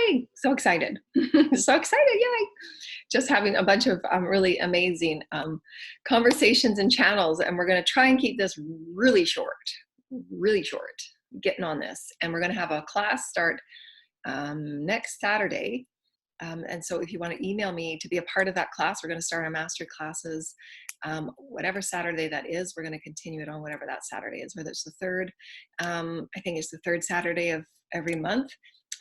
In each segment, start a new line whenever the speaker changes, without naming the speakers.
Yay! So excited. So excited. Yay. Just having a bunch of really amazing conversations and channels. And we're going to try and keep this really short, getting on this. And we're going to have a class start next Saturday. And so if you want to email me to be a part of that class, we're going to start our mastery classes, whatever Saturday that is. We're going to continue it on whatever that Saturday is, whether it's the third. I think it's the third Saturday of every month.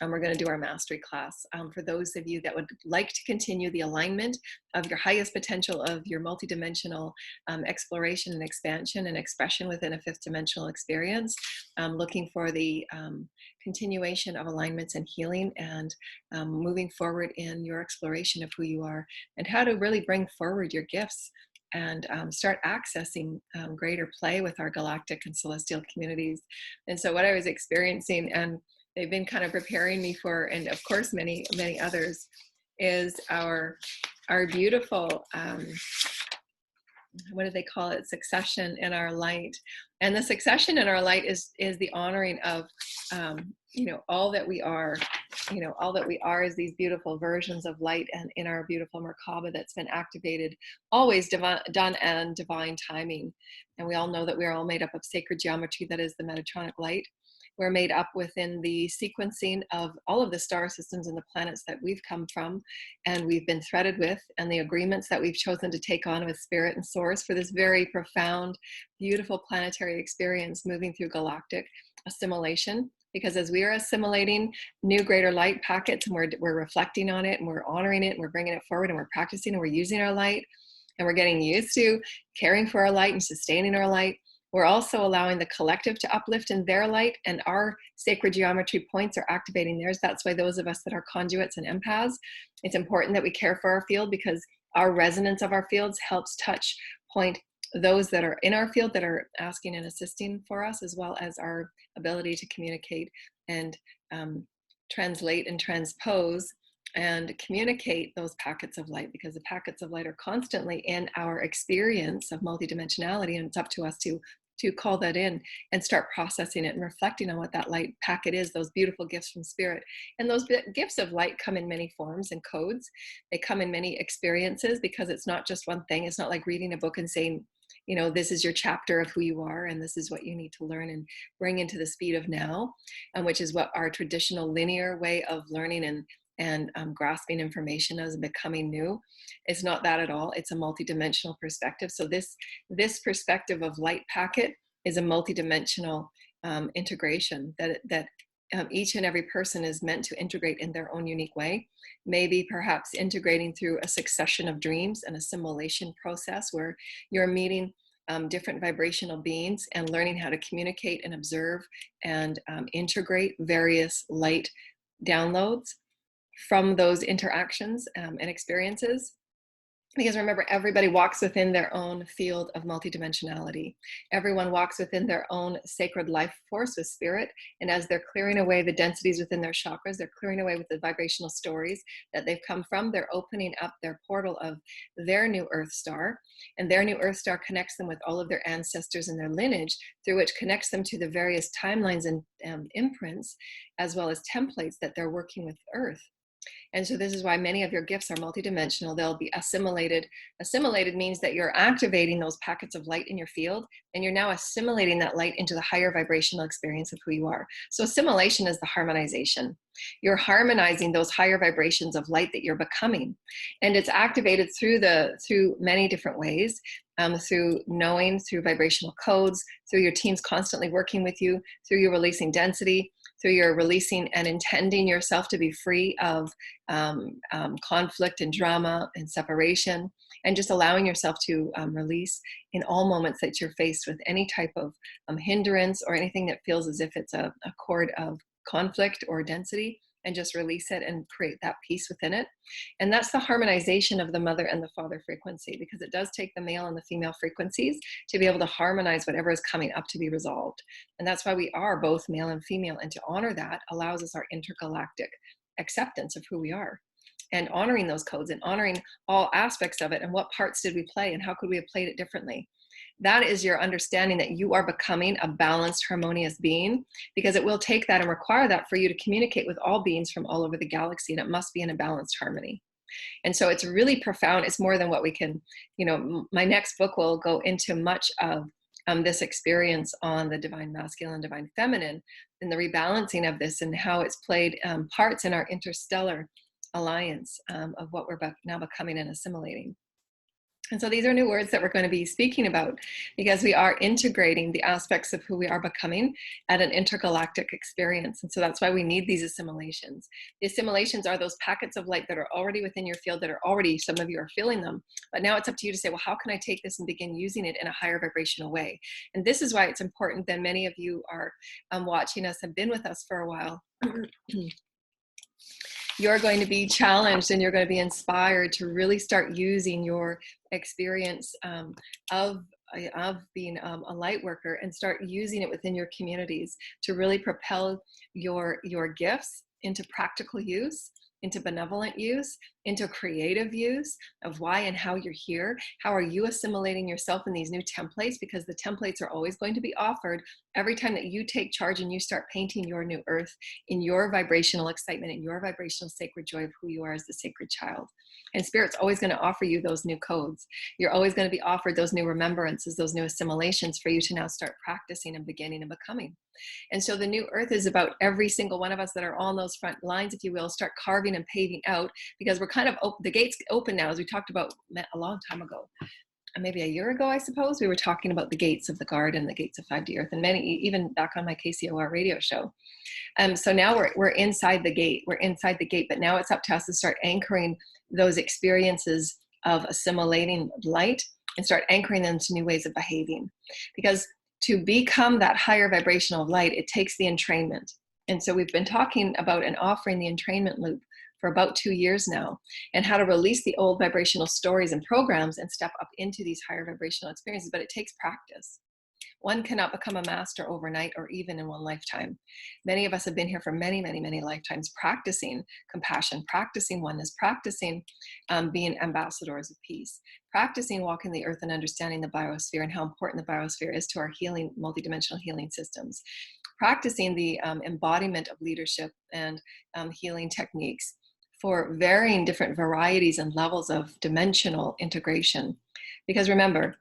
We're going to do our mastery class. For those of you that would like to continue the alignment of your highest potential of your multidimensional exploration and expansion and expression within a fifth dimensional experience, looking for the continuation of alignments and healing and moving forward in your exploration of who you are and how to really bring forward your gifts and start accessing greater play with our galactic and celestial communities. And so what I was experiencing, and they've been kind of preparing me for, and of course many others, is our beautiful what do they call it, succession in our light. And the succession in our light is the honoring of all that we are. All that we are is these beautiful versions of light, and in our beautiful Merkaba that's been activated, always done and divine timing. And we all know that we are all made up of sacred geometry that is the Metatronic light. We're made up within the sequencing of all of the star systems and the planets that we've come from and we've been threaded with, and the agreements that we've chosen to take on with spirit and source for this very profound, beautiful planetary experience moving through galactic assimilation. Because as we are assimilating new greater light packets, and we're reflecting on it, and we're honoring it, and we're bringing it forward, and we're practicing, and we're using our light, and we're getting used to caring for our light and sustaining our light, we're also allowing the collective to uplift in their light, and our sacred geometry points are activating theirs. That's why those of us that are conduits and empaths, it's important that we care for our field, because our resonance of our fields helps touch point those that are in our field that are asking and assisting for us, as well as our ability to communicate and translate and transpose and communicate those packets of light, because the packets of light are constantly in our experience of multidimensionality, and it's up to us to call that in and start processing it and reflecting on what that light packet is, those beautiful gifts from spirit. And those gifts of light come in many forms and codes. They come in many experiences, because it's not just one thing. It's not like reading a book and saying, this is your chapter of who you are, and this is what you need to learn and bring into the speed of now, which is what our traditional linear way of learning and grasping information as becoming new. It's not that at all. It's a multidimensional perspective. So this perspective of light packet is a multidimensional integration that each and every person is meant to integrate in their own unique way. Maybe perhaps integrating through a succession of dreams, an assimilation process where you're meeting different vibrational beings and learning how to communicate and observe and integrate various light downloads from those interactions and experiences. Because remember, everybody walks within their own field of multidimensionality. Everyone walks within their own sacred life force with spirit. And as they're clearing away the densities within their chakras, they're clearing away with the vibrational stories that they've come from, they're opening up their portal of their new earth star. And their new earth star connects them with all of their ancestors and their lineage, through which connects them to the various timelines and imprints, as well as templates that they're working with earth. And so this is why many of your gifts are multidimensional. They'll be assimilated. Assimilated means that you're activating those packets of light in your field, and you're now assimilating that light into the higher vibrational experience of who you are. So assimilation is the harmonization. You're harmonizing those higher vibrations of light that you're becoming. And it's activated through many different ways, through knowing, through vibrational codes, through your teams constantly working with you, through your releasing density, through your releasing and intending yourself to be free of conflict and drama and separation, and just allowing yourself to release in all moments that you're faced with any type of hindrance or anything that feels as if it's a cord of conflict or density, and just release it and create that peace within it. And that's the harmonization of the mother and the father frequency, because it does take the male and the female frequencies to be able to harmonize whatever is coming up to be resolved. And that's why we are both male and female. And to honor that allows us our intergalactic acceptance of who we are, and honoring those codes and honoring all aspects of it, and what parts did we play and how could we have played it differently. That is your understanding that you are becoming a balanced, harmonious being, because it will take that and require that for you to communicate with all beings from all over the galaxy, and it must be in a balanced harmony. And so it's really profound. It's more than what we can, my next book will go into much of this experience on the divine masculine, divine feminine, and the rebalancing of this and how it's played parts in our interstellar alliance of what we're now becoming and assimilating. And so these are new words that we're going to be speaking about, because we are integrating the aspects of who we are becoming at an intergalactic experience. And so that's why we need these assimilations. The assimilations are those packets of light that are already within your field, that are already, some of you are feeling them. But now it's up to you to say, well, how can I take this and begin using it in a higher vibrational way? And this is why it's important that many of you are watching us, have been with us for a while. You're going to be challenged and you're going to be inspired to really start using your experience of being a light worker, and start using it within your communities to really propel your gifts into practical use, into benevolent use, into creative use of why and how you're here. How are you assimilating yourself in these new templates? Because the templates are always going to be offered every time that you take charge and you start painting your new earth in your vibrational excitement, in your vibrational sacred joy of who you are as the sacred child. And Spirit's always going to offer you those new codes. You're always going to be offered those new remembrances, those new assimilations for you to now start practicing and beginning and becoming. And so the new earth is about every single one of us that are on those front lines, if you will, start carving and paving out, because we're kind of the gates open now, as we talked about a long time ago. Maybe a year ago, I suppose, we were talking about the gates of the garden, the gates of 5D Earth, and many, even back on my KCOR radio show. So now we're inside the gate. We're inside the gate, but now it's up to us to start anchoring those experiences of assimilating light and start anchoring them to new ways of behaving. Because to become that higher vibrational light, it takes the entrainment. And so we've been talking about and offering the entrainment loop for about 2 years now, and how to release the old vibrational stories and programs and step up into these higher vibrational experiences. But it takes practice. One cannot become a master overnight or even in one lifetime. Many of us have been here for many, many, many lifetimes practicing compassion, practicing oneness, practicing being ambassadors of peace, practicing walking the earth and understanding the biosphere and how important the biosphere is to our healing, multidimensional healing systems, practicing the embodiment of leadership and healing techniques for varying different varieties and levels of dimensional integration. Because remember,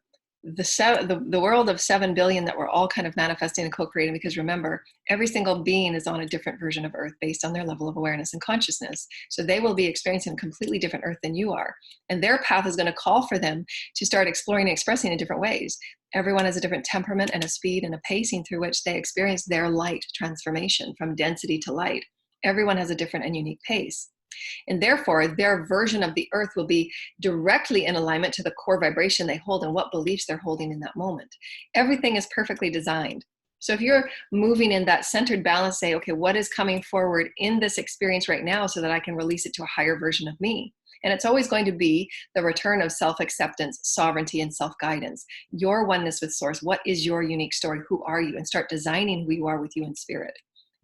the world of 7 billion that we're all kind of manifesting and co-creating, because remember, every single being is on a different version of Earth based on their level of awareness and consciousness. So they will be experiencing a completely different Earth than you are. And their path is going to call for them to start exploring and expressing in different ways. Everyone has a different temperament and a speed and a pacing through which they experience their light transformation from density to light. Everyone has a different and unique pace. And therefore, their version of the earth will be directly in alignment to the core vibration they hold and what beliefs they're holding in that moment. Everything is perfectly designed. So if you're moving in that centered balance, say, okay, what is coming forward in this experience right now so that I can release it to a higher version of me? And it's always going to be the return of self-acceptance, sovereignty, and self-guidance. Your oneness with Source. What is your unique story? Who are you? And start designing who you are with you in spirit.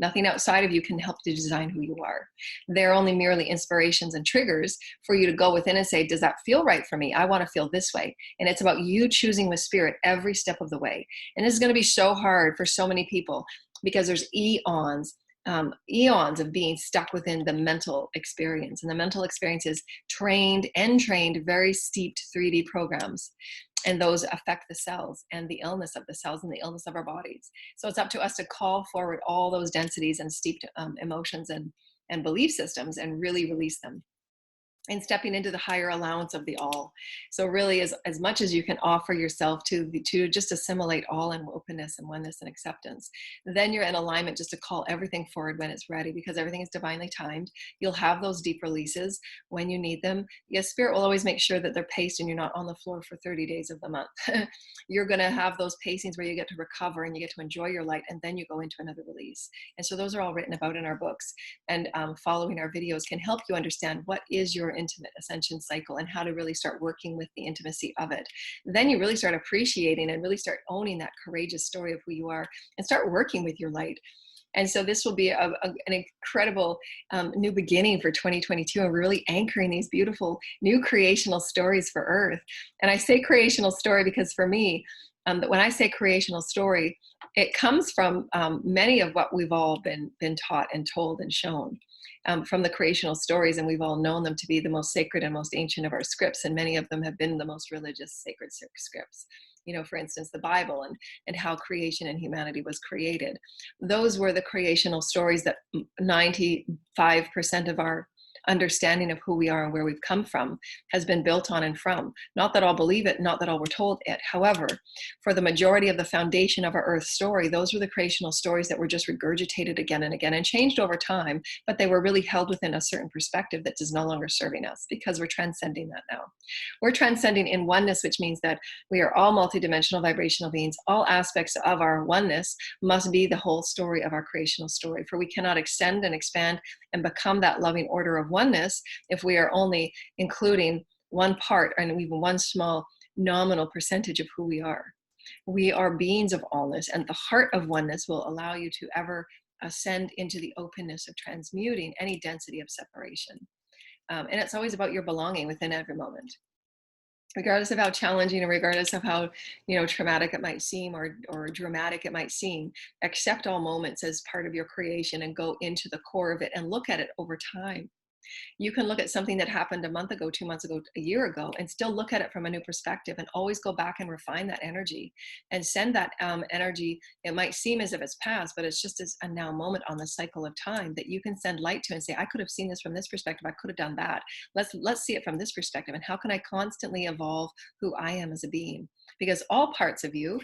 Nothing outside of you can help to design who you are. They're only merely inspirations and triggers for you to go within and say, does that feel right for me? I want to feel this way. And it's about you choosing with spirit every step of the way. And this is going to be so hard for so many people, because there's eons of being stuck within the mental experience. And the mental experience is trained, very steeped 3D programs. And those affect the cells and the illness of the cells and the illness of our bodies. So it's up to us to call forward all those densities and steeped emotions and belief systems and really release them. And stepping into the higher allowance of the all. So really, as much as you can offer yourself to just assimilate all in openness and oneness and acceptance, then you're in alignment just to call everything forward when it's ready, because everything is divinely timed. You'll have those deep releases when you need them. Yes, Spirit will always make sure that they're paced and you're not on the floor for 30 days of the month. You're going to have those pacings where you get to recover and you get to enjoy your light, and then you go into another release. And so those are all written about in our books, and following our videos can help you understand what is your intimate ascension cycle and how to really start working with the intimacy of it. Then you really start appreciating and really start owning that courageous story of who you are and start working with your light. And so this will be an incredible new beginning for 2022, and we're really anchoring these beautiful new creational stories for Earth. And I say creational story because for me, That when I say creational story, it comes from many of what we've all been taught and told and shown. From the creational stories, and we've all known them to be the most sacred and most ancient of our scripts, and many of them have been the most religious sacred scripts. For instance, the Bible and how creation and humanity was created. Those were the creational stories that 95% of our understanding of who we are and where we've come from has been built on and from. Not that all believe it, not that all were told it. However, for the majority of the foundation of our Earth story, those were the creational stories that were just regurgitated again and again and changed over time, but they were really held within a certain perspective that is no longer serving us, because we're transcending that now. We're transcending in oneness, which means that we are all multidimensional vibrational beings. All aspects of our oneness must be the whole story of our creational story, for we cannot extend and expand and become that loving order of oneness if we are only including one part and even one small nominal percentage of who we are. We are beings of allness, and the heart of oneness will allow you to ever ascend into the openness of transmuting any density of separation. And it's always about your belonging within every moment, regardless of how challenging or regardless of how traumatic it might seem or dramatic it might seem. Accept all moments as part of your creation and go into the core of it and look at it over time. You can look at something that happened a month ago, 2 months ago, a year ago, and still look at it from a new perspective, and always go back and refine that energy and send that energy. It might seem as if it's past, but it's just as a now moment on the cycle of time that you can send light to and say, I could have seen this from this perspective. I could have done that. Let's see it from this perspective. And how can I constantly evolve who I am as a being? Because all parts of you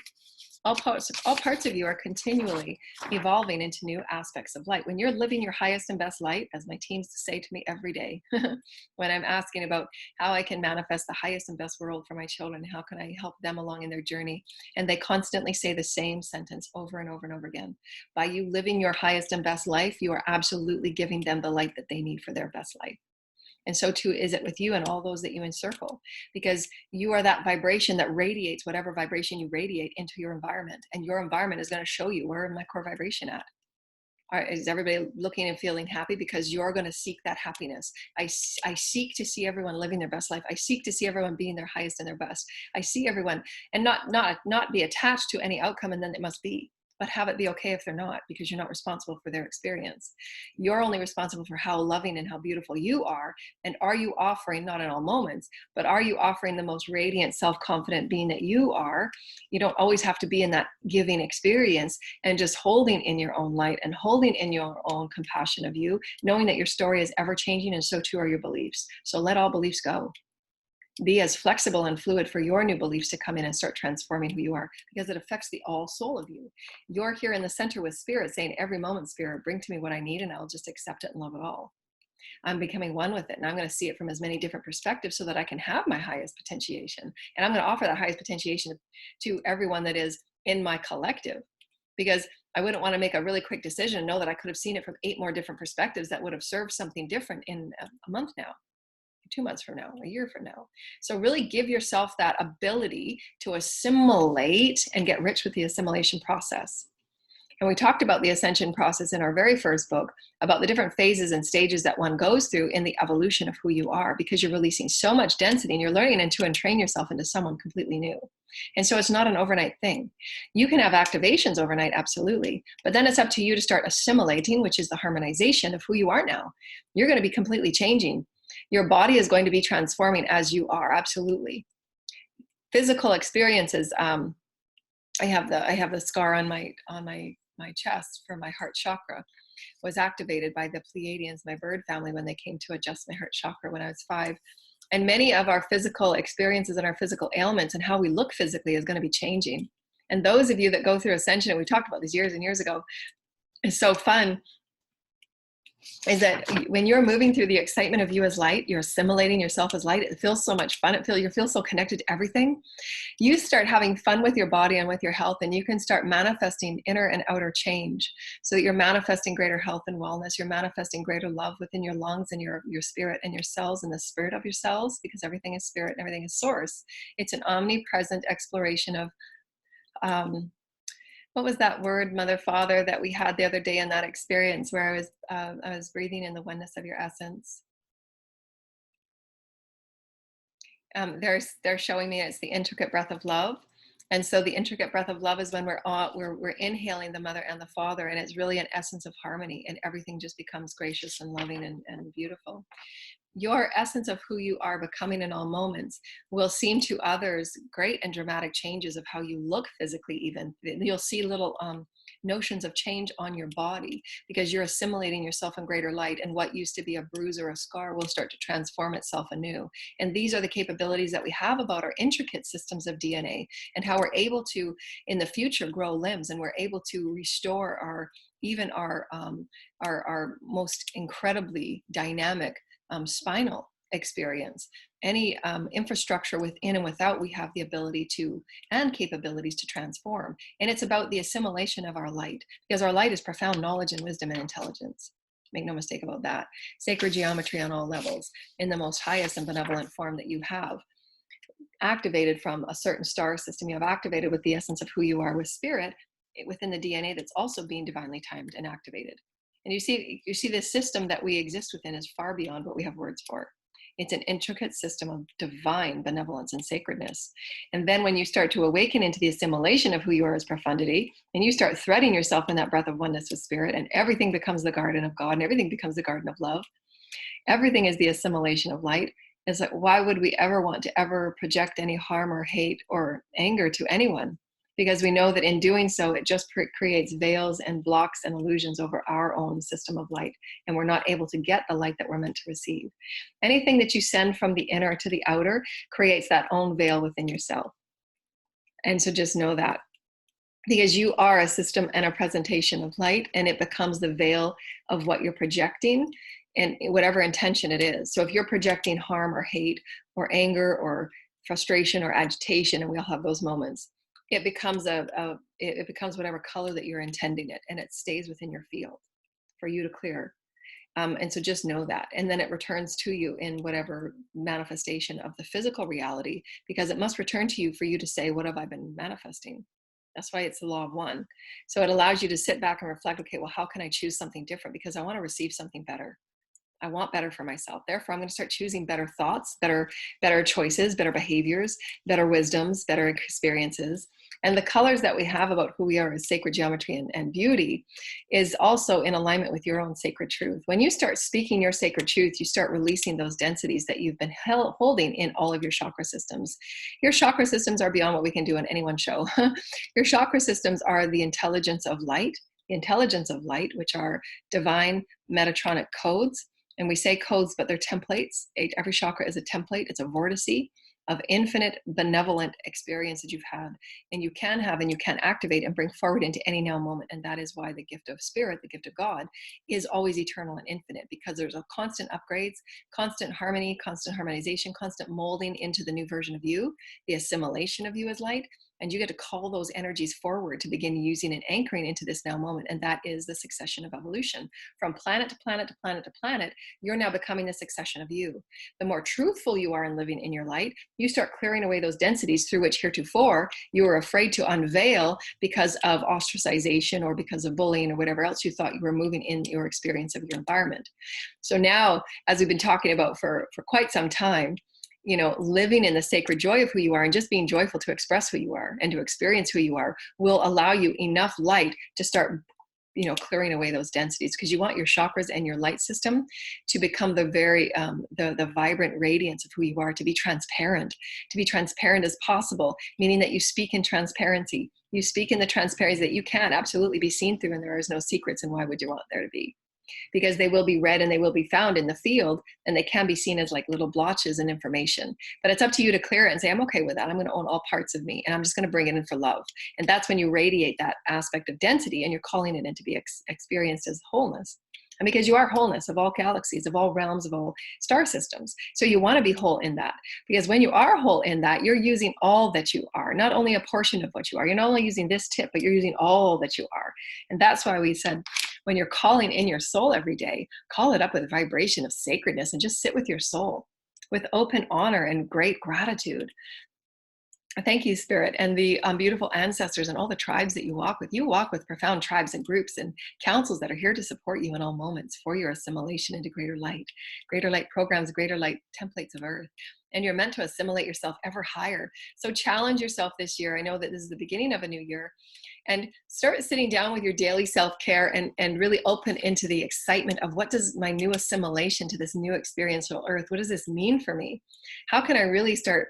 are continually evolving into new aspects of light. When you're living your highest and best light, as my teams say to me every day, when I'm asking about how I can manifest the highest and best world for my children, how can I help them along in their journey? And they constantly say the same sentence over and over and over again. By you living your highest and best life, you are absolutely giving them the light that they need for their best life. And so too is it with you and all those that you encircle, because you are that vibration that radiates whatever vibration you radiate into your environment. And your environment is going to show you, where is my core vibration at? Is everybody looking and feeling happy? Because you're going to seek that happiness. I seek to see everyone living their best life. I seek to see everyone being their highest and their best. I see everyone, and not be attached to any outcome and then it must be. But have it be okay if they're not, because you're not responsible for their experience. You're only responsible for how loving and how beautiful you are. And are you offering, not in all moments, but are you offering the most radiant, self-confident being that you are? You don't always have to be in that giving experience and just holding in your own light and holding in your own compassion of you, knowing that your story is ever changing, and so too are your beliefs. So let all beliefs go. Be as flexible and fluid for your new beliefs to come in and start transforming who you are, because it affects the all soul of you. You're here in the center with spirit, saying every moment, spirit, bring to me what I need, and I'll just accept it and love it all. I'm becoming one with it, and I'm going to see it from as many different perspectives so that I can have my highest potentiation. And I'm going to offer that highest potentiation to everyone that is in my collective, because I wouldn't want to make a really quick decision and know that I could have seen it from 8 more different perspectives that would have served something different in a month now, 2 months from now, a year from now. So really give yourself that ability to assimilate and get rich with the assimilation process. And we talked about the Ascension process in our very first book, about the different phases and stages that one goes through in the evolution of who you are, because you're releasing so much density and you're learning to train yourself into someone completely new. And so it's not an overnight thing. You can have activations overnight, absolutely. But then it's up to you to start assimilating, which is the harmonization of who you are now. You're going to be completely changing. Your body is going to be transforming as you are, absolutely. Physical experiences. I have the scar on my chest for my heart chakra was activated by the Pleiadians, my bird family, when they came to adjust my heart chakra when I was 5. And many of our physical experiences and our physical ailments and how we look physically is going to be changing. And those of you that go through Ascension, and we talked about this years and years ago, is so fun, is that when you're moving through the excitement of you as light, you're assimilating yourself as light. It feels so much fun. You feel so connected to everything. You start having fun with your body and with your health, and you can start manifesting inner and outer change, so that you're manifesting greater health and wellness. You're manifesting greater love within your lungs and your spirit and your cells and the spirit of your cells, because everything is spirit and everything is source. It's an omnipresent exploration of what was that word, Mother, Father, that we had the other day in that experience where I was breathing in the oneness of your essence. They're showing me it's the intricate breath of love, And so the intricate breath of love is when we're inhaling the mother and the father, and it's really an essence of harmony, and everything just becomes gracious and loving and beautiful. Your essence of who you are becoming in all moments will seem to others great and dramatic changes of how you look physically. Even you'll see little notions of change on your body, because you're assimilating yourself in greater light, and what used to be a bruise or a scar will start to transform itself anew. And these are the capabilities that we have about our intricate systems of DNA, and how we're able to in the future grow limbs, and we're able to restore our most incredibly dynamic spinal experience. Any infrastructure within and without, we have the ability to and capabilities to transform. And it's about the assimilation of our light, because our light is profound knowledge and wisdom and intelligence. Make no mistake about that. Sacred geometry on all levels, in the most highest and benevolent form that you have. Activated from a certain star system, you have activated with the essence of who you are with spirit within the DNA that's also being divinely timed and activated. And you see this system that we exist within is far beyond what we have words for. It's an intricate system of divine benevolence and sacredness. And then when you start to awaken into the assimilation of who you are as profundity, and you start threading yourself in that breath of oneness with spirit, and everything becomes the garden of God, and everything becomes the garden of love. Everything is the assimilation of light. It's like, why would we ever want to ever project any harm or hate or anger to anyone? Because we know that in doing so, it just creates veils and blocks and illusions over our own system of light. And we're not able to get the light that we're meant to receive. Anything that you send from the inner to the outer creates that own veil within yourself. And so just know that. Because you are a system and a presentation of light, and it becomes the veil of what you're projecting, and whatever intention it is. So if you're projecting harm or hate or anger or frustration or agitation, and we all have those moments, it becomes it becomes whatever color that you're intending it, and it stays within your field for you to clear. And so just know that. And then it returns to you in whatever manifestation of the physical reality, because it must return to you for you to say, what have I been manifesting? That's why it's the law of one. So it allows you to sit back and reflect, okay, well, how can I choose something different? Because I want to receive something better. I want better for myself. Therefore, I'm going to start choosing better thoughts, better choices, better behaviors, better wisdoms, better experiences. And the colors that we have about who we are as sacred geometry and beauty is also in alignment with your own sacred truth. When you start speaking your sacred truth, you start releasing those densities that you've been holding in all of your chakra systems. Your chakra systems are beyond what we can do in any one show. Your chakra systems are the intelligence of light, which are divine metatronic codes. And we say codes, but they're templates. Every chakra is a template. It's a vortice of infinite benevolent experience that you've had, and you can have, and you can activate and bring forward into any now moment. And that is why the gift of spirit, the gift of God, is always eternal and infinite, because there's a constant upgrades, constant harmony, constant harmonization, constant molding into the new version of you, the assimilation of you as light. And you get to call those energies forward to begin using and anchoring into this now moment. And that is the succession of evolution. From planet to planet to planet to planet, you're now becoming the succession of you. The more truthful you are in living in your light, you start clearing away those densities through which heretofore you were afraid to unveil because of ostracization or because of bullying or whatever else you thought you were moving in your experience of your environment. So now, as we've been talking about for quite some time, living in the sacred joy of who you are and just being joyful to express who you are and to experience who you are will allow you enough light to start, clearing away those densities, because you want your chakras and your light system to become the very, the vibrant radiance of who you are, to be transparent as possible, meaning that you speak in transparency. You speak in the transparency that you can absolutely be seen through, and there is no secrets, and why would you want there to be? Because they will be read and they will be found in the field, and they can be seen as like little blotches in information. But it's up to you to clear it and say, I'm okay with that. I'm going to own all parts of me, and I'm just going to bring it in for love. And that's when you radiate that aspect of density, and you're calling it in to be experienced as wholeness. And because you are wholeness of all galaxies, of all realms, of all star systems. So you want to be whole in that. Because when you are whole in that, you're using all that you are, not only a portion of what you are. You're not only using this tip, but you're using all that you are. And that's why we said, when you're calling in your soul every day, call it up with vibration of sacredness and just sit with your soul with open honor and great gratitude. Thank you, Spirit, and the beautiful ancestors and all the tribes that you walk with. You walk with profound tribes and groups and councils that are here to support you in all moments for your assimilation into greater light programs, greater light templates of earth. And you're meant to assimilate yourself ever higher. So challenge yourself this year. I know that this is the beginning of a new year, and start sitting down with your daily self-care and really open into the excitement of, what does my new assimilation to this new experiential earth, what does this mean for me? How can I really start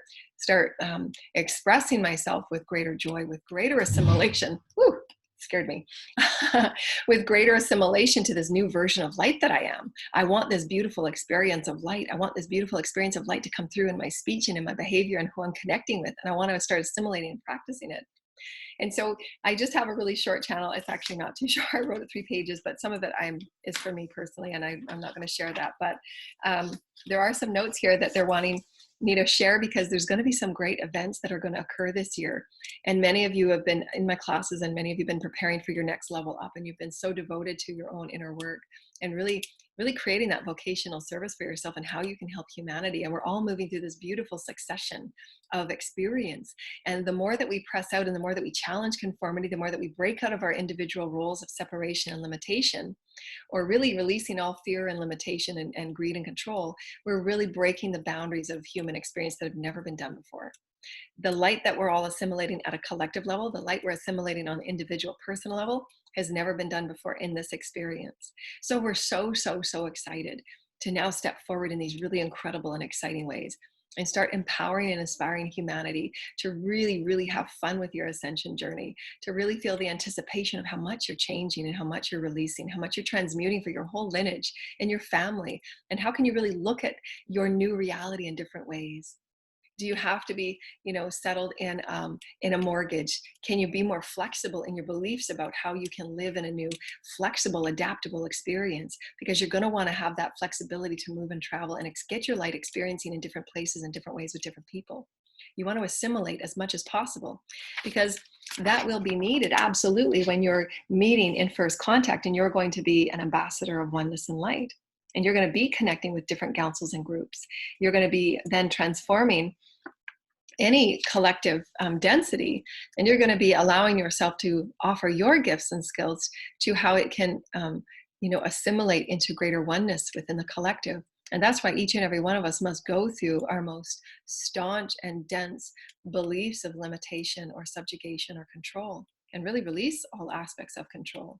expressing myself with greater joy, with greater assimilation? Woo, scared me. With greater assimilation to this new version of light that I am. I want this beautiful experience of light. I want this beautiful experience of light to come through in my speech and in my behavior and who I'm connecting with. And I want to start assimilating and practicing it. And so I just have a really short channel. It's actually not too short. I wrote it 3 pages, but some of it is for me personally, and I'm not going to share that. But there are some notes here that they're wanting me to share, because there's going to be some great events that are going to occur this year. And many of you have been in my classes, and many of you have been preparing for your next level up, and you've been so devoted to your own inner work and really creating that vocational service for yourself and how you can help humanity. And we're all moving through this beautiful succession of experience. And the more that we press out and the more that we challenge conformity, the more that we break out of our individual roles of separation and limitation, or really releasing all fear and limitation and greed and control, we're really breaking the boundaries of human experience that have never been done before. The light that we're all assimilating at a collective level, the light we're assimilating on the individual personal level, has never been done before in this experience. So we're so excited to now step forward in these really incredible and exciting ways and start empowering and inspiring humanity to really have fun with your ascension journey, to really feel the anticipation of how much you're changing and how much you're releasing, how much you're transmuting for your whole lineage and your family. And how can you really look at your new reality in different ways? Do you have to be, settled in a mortgage? Can you be more flexible in your beliefs about how you can live in a new, flexible, adaptable experience? Because you're going to want to have that flexibility to move and travel and get your light experiencing in different places in different ways with different people. You want to assimilate as much as possible, because that will be needed absolutely when you're meeting in first contact, and you're going to be an ambassador of oneness and light. And you're going to be connecting with different councils and groups. You're going to be then transforming any collective density, and you're going to be allowing yourself to offer your gifts and skills to how it can assimilate into greater oneness within the collective. And that's why each and every one of us must go through our most staunch and dense beliefs of limitation or subjugation or control, and really release all aspects of control.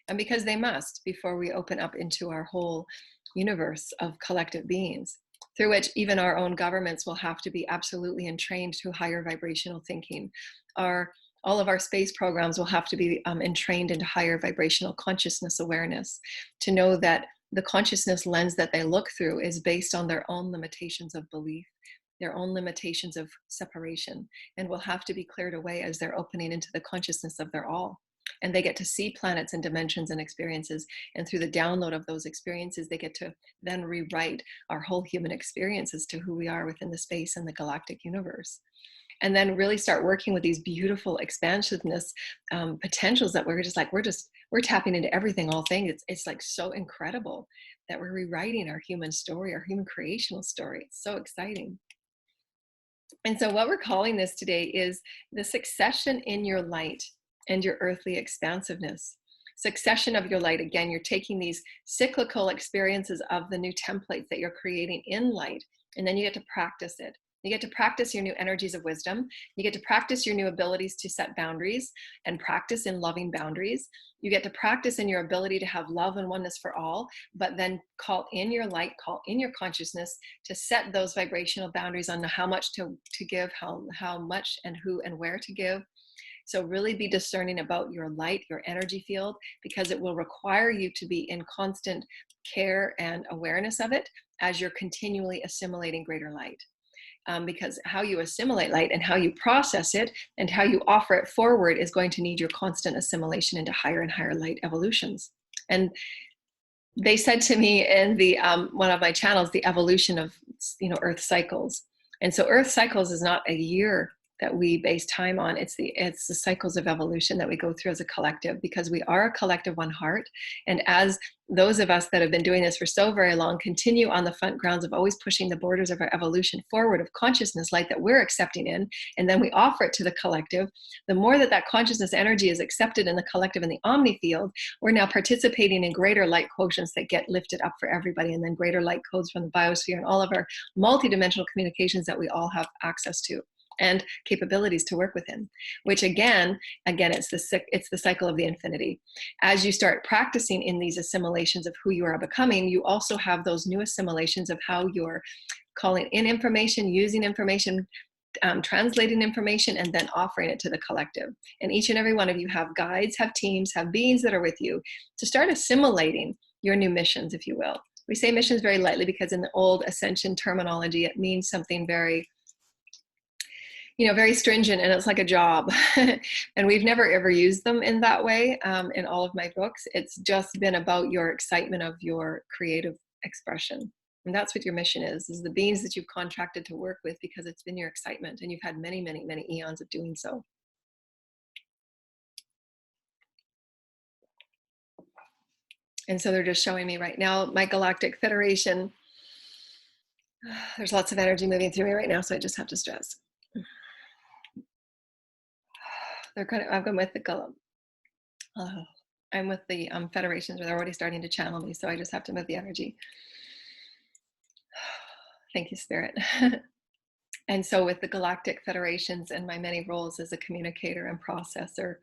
And because they must, before we open up into our whole universe of collective beings, through which even our own governments will have to be absolutely entrained to higher vibrational thinking. All of our space programs will have to be entrained into higher vibrational consciousness awareness, to know that the consciousness lens that they look through is based on their own limitations of belief, their own limitations of separation, and will have to be cleared away as they're opening into the consciousness of their all. And they get to see planets and dimensions and experiences. And through the download of those experiences, they get to then rewrite our whole human experiences to who we are within the space and the galactic universe. And then really start working with these beautiful expansiveness potentials that we're tapping into everything, all things. It's like so incredible that we're rewriting our human story, our human creational story. It's so exciting. And so what we're calling this today is the succession in your light and your earthly expansiveness. Succession of your light. Again, you're taking these cyclical experiences of the new templates that you're creating in light, and then you get to practice it. You get to practice your new energies of wisdom. You get to practice your new abilities to set boundaries and practice in loving boundaries. You get to practice in your ability to have love and oneness for all, but then call in your light, call in your consciousness to set those vibrational boundaries on how much to give, how much and who and where to give. So really be discerning about your light, your energy field, because it will require you to be in constant care and awareness of it as you're continually assimilating greater light. Because how you assimilate light and how you process it and how you offer it forward is going to need your constant assimilation into higher and higher light evolutions. And they said to me in the one of my channels, the evolution of Earth cycles. And so Earth cycles is not a year that we base time on. It's the cycles of evolution that we go through as a collective, because we are a collective one heart. And as those of us that have been doing this for so very long continue on the front grounds of always pushing the borders of our evolution forward, of consciousness light that we're accepting in, and then we offer it to the collective, the more that that consciousness energy is accepted in the collective, in the omni field, we're now participating in greater light quotients that get lifted up for everybody, and then greater light codes from the biosphere and all of our multidimensional communications that we all have access to and capabilities to work within, which again, it's the cycle of the infinity. As you start practicing in these assimilations of who you are becoming, you also have those new assimilations of how you're calling in information, using information, translating information, and then offering it to the collective. And each and every one of you have guides, have teams, have beings that are with you to start assimilating your new missions, if you will. We say missions very lightly because in the old Ascension terminology, it means something very, very stringent, and it's like a job. And we've never ever used them in that way in all of my books. It's just been about your excitement of your creative expression. And that's what your mission is the beings that you've contracted to work with, because it's been your excitement and you've had many, many, many eons of doing so. And so they're just showing me right now, my Galactic Federation, there's lots of energy moving through me right now, so I just have to stress. I'm with the I'm with the federations, where they're already starting to channel me, so I just have to move the energy. Thank you, Spirit. And so with the Galactic Federations and my many roles as a communicator and processor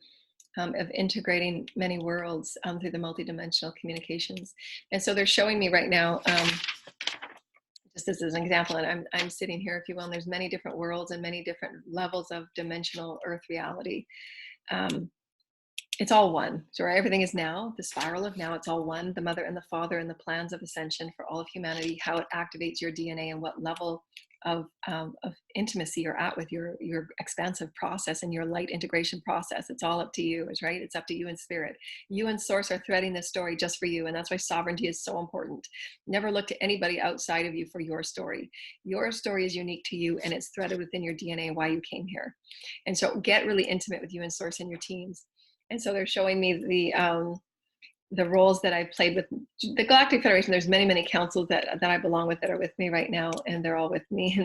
of integrating many worlds through the multidimensional communications. And so they're showing me right now, just as an example, and I'm sitting here, if you will, and there's many different worlds and many different levels of dimensional earth reality. It's all one. So where everything is now, the spiral of now, it's all one. The mother and the father and the plans of ascension for all of humanity, how it activates your DNA and what level of intimacy you're at with your expansive process and your light integration process. It's all up to you, is right? It's up to you in spirit. You and source are threading this story just for you. And that's why sovereignty is so important. Never look to anybody outside of you for your story. Your story is unique to you, and it's threaded within your DNA why you came here. And so get really intimate with you and source and your teams. And so they're showing me the roles that I played with the Galactic Federation. There's many, many councils that I belong with that are with me right now, and they're all with me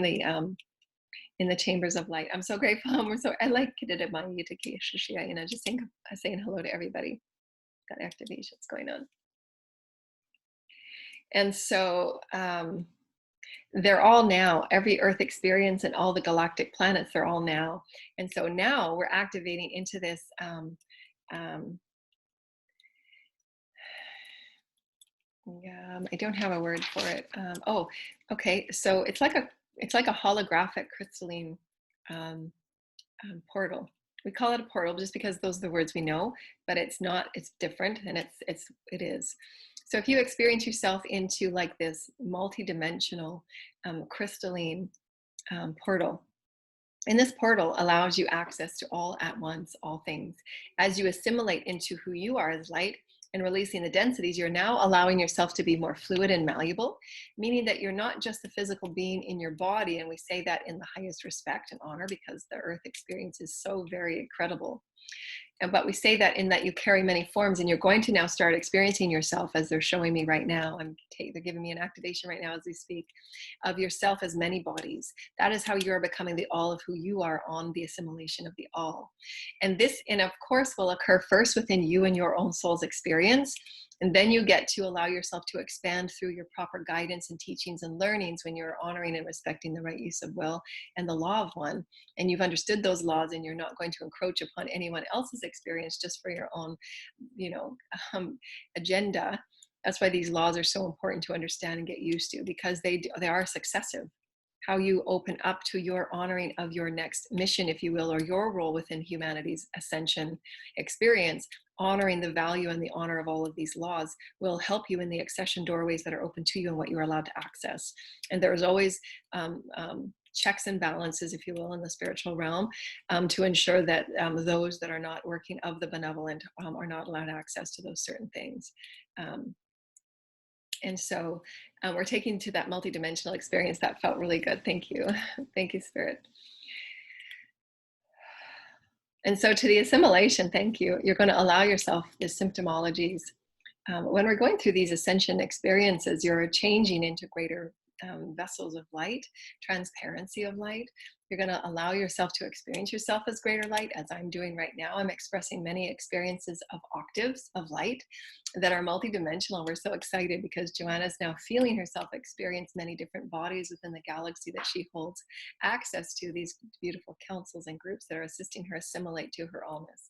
in the chambers of light. I'm so grateful. I like just saying hello to everybody. Got activations going on. And so they're all now, every Earth experience and all the galactic planets, they're all now. And so now we're activating into this I don't have a word for it. Okay. So it's like a holographic crystalline portal. We call it a portal just because those are the words we know, but it's not. It's different, and it is. So if you experience yourself into like this multi-dimensional crystalline portal. And this portal allows you access to all at once, all things. As you assimilate into who you are as light and releasing the densities, you're now allowing yourself to be more fluid and malleable, meaning that you're not just a physical being in your body. And we say that in the highest respect and honor, because the earth experience is so very incredible. But we say that in that you carry many forms, and you're going to now start experiencing yourself as they're showing me right now. They're giving me an activation right now as we speak of yourself as many bodies. That is how you're becoming the all of who you are on the assimilation of the all. And this, and of course, will occur first within you and your own soul's experience. And then you get to allow yourself to expand through your proper guidance and teachings and learnings when you're honoring and respecting the right use of will and the law of one. And you've understood those laws, and you're not going to encroach upon anyone else's experience just for your own, agenda. That's why these laws are so important to understand and get used to, because they are successive. How you open up to your honoring of your next mission, if you will, or your role within humanity's ascension experience, honoring the value and the honor of all of these laws will help you in the accession doorways that are open to you and what you're allowed to access. And there's always checks and balances, if you will, in the spiritual realm to ensure that those that are not working of the benevolent are not allowed access to those certain things. And so we're taking to that multidimensional experience. That felt really good. Thank you. Thank you, Spirit. And so to the assimilation, thank you. You're going to allow yourself the symptomologies. When we're going through these ascension experiences, you're changing into greater vessels of light, transparency of light. You're going to allow yourself to experience yourself as greater light, as I'm doing right now. I'm expressing many experiences of octaves of light that are multidimensional. We're so excited because Joanna's now feeling herself experience many different bodies within the galaxy, that she holds access to these beautiful councils and groups that are assisting her assimilate to her allness.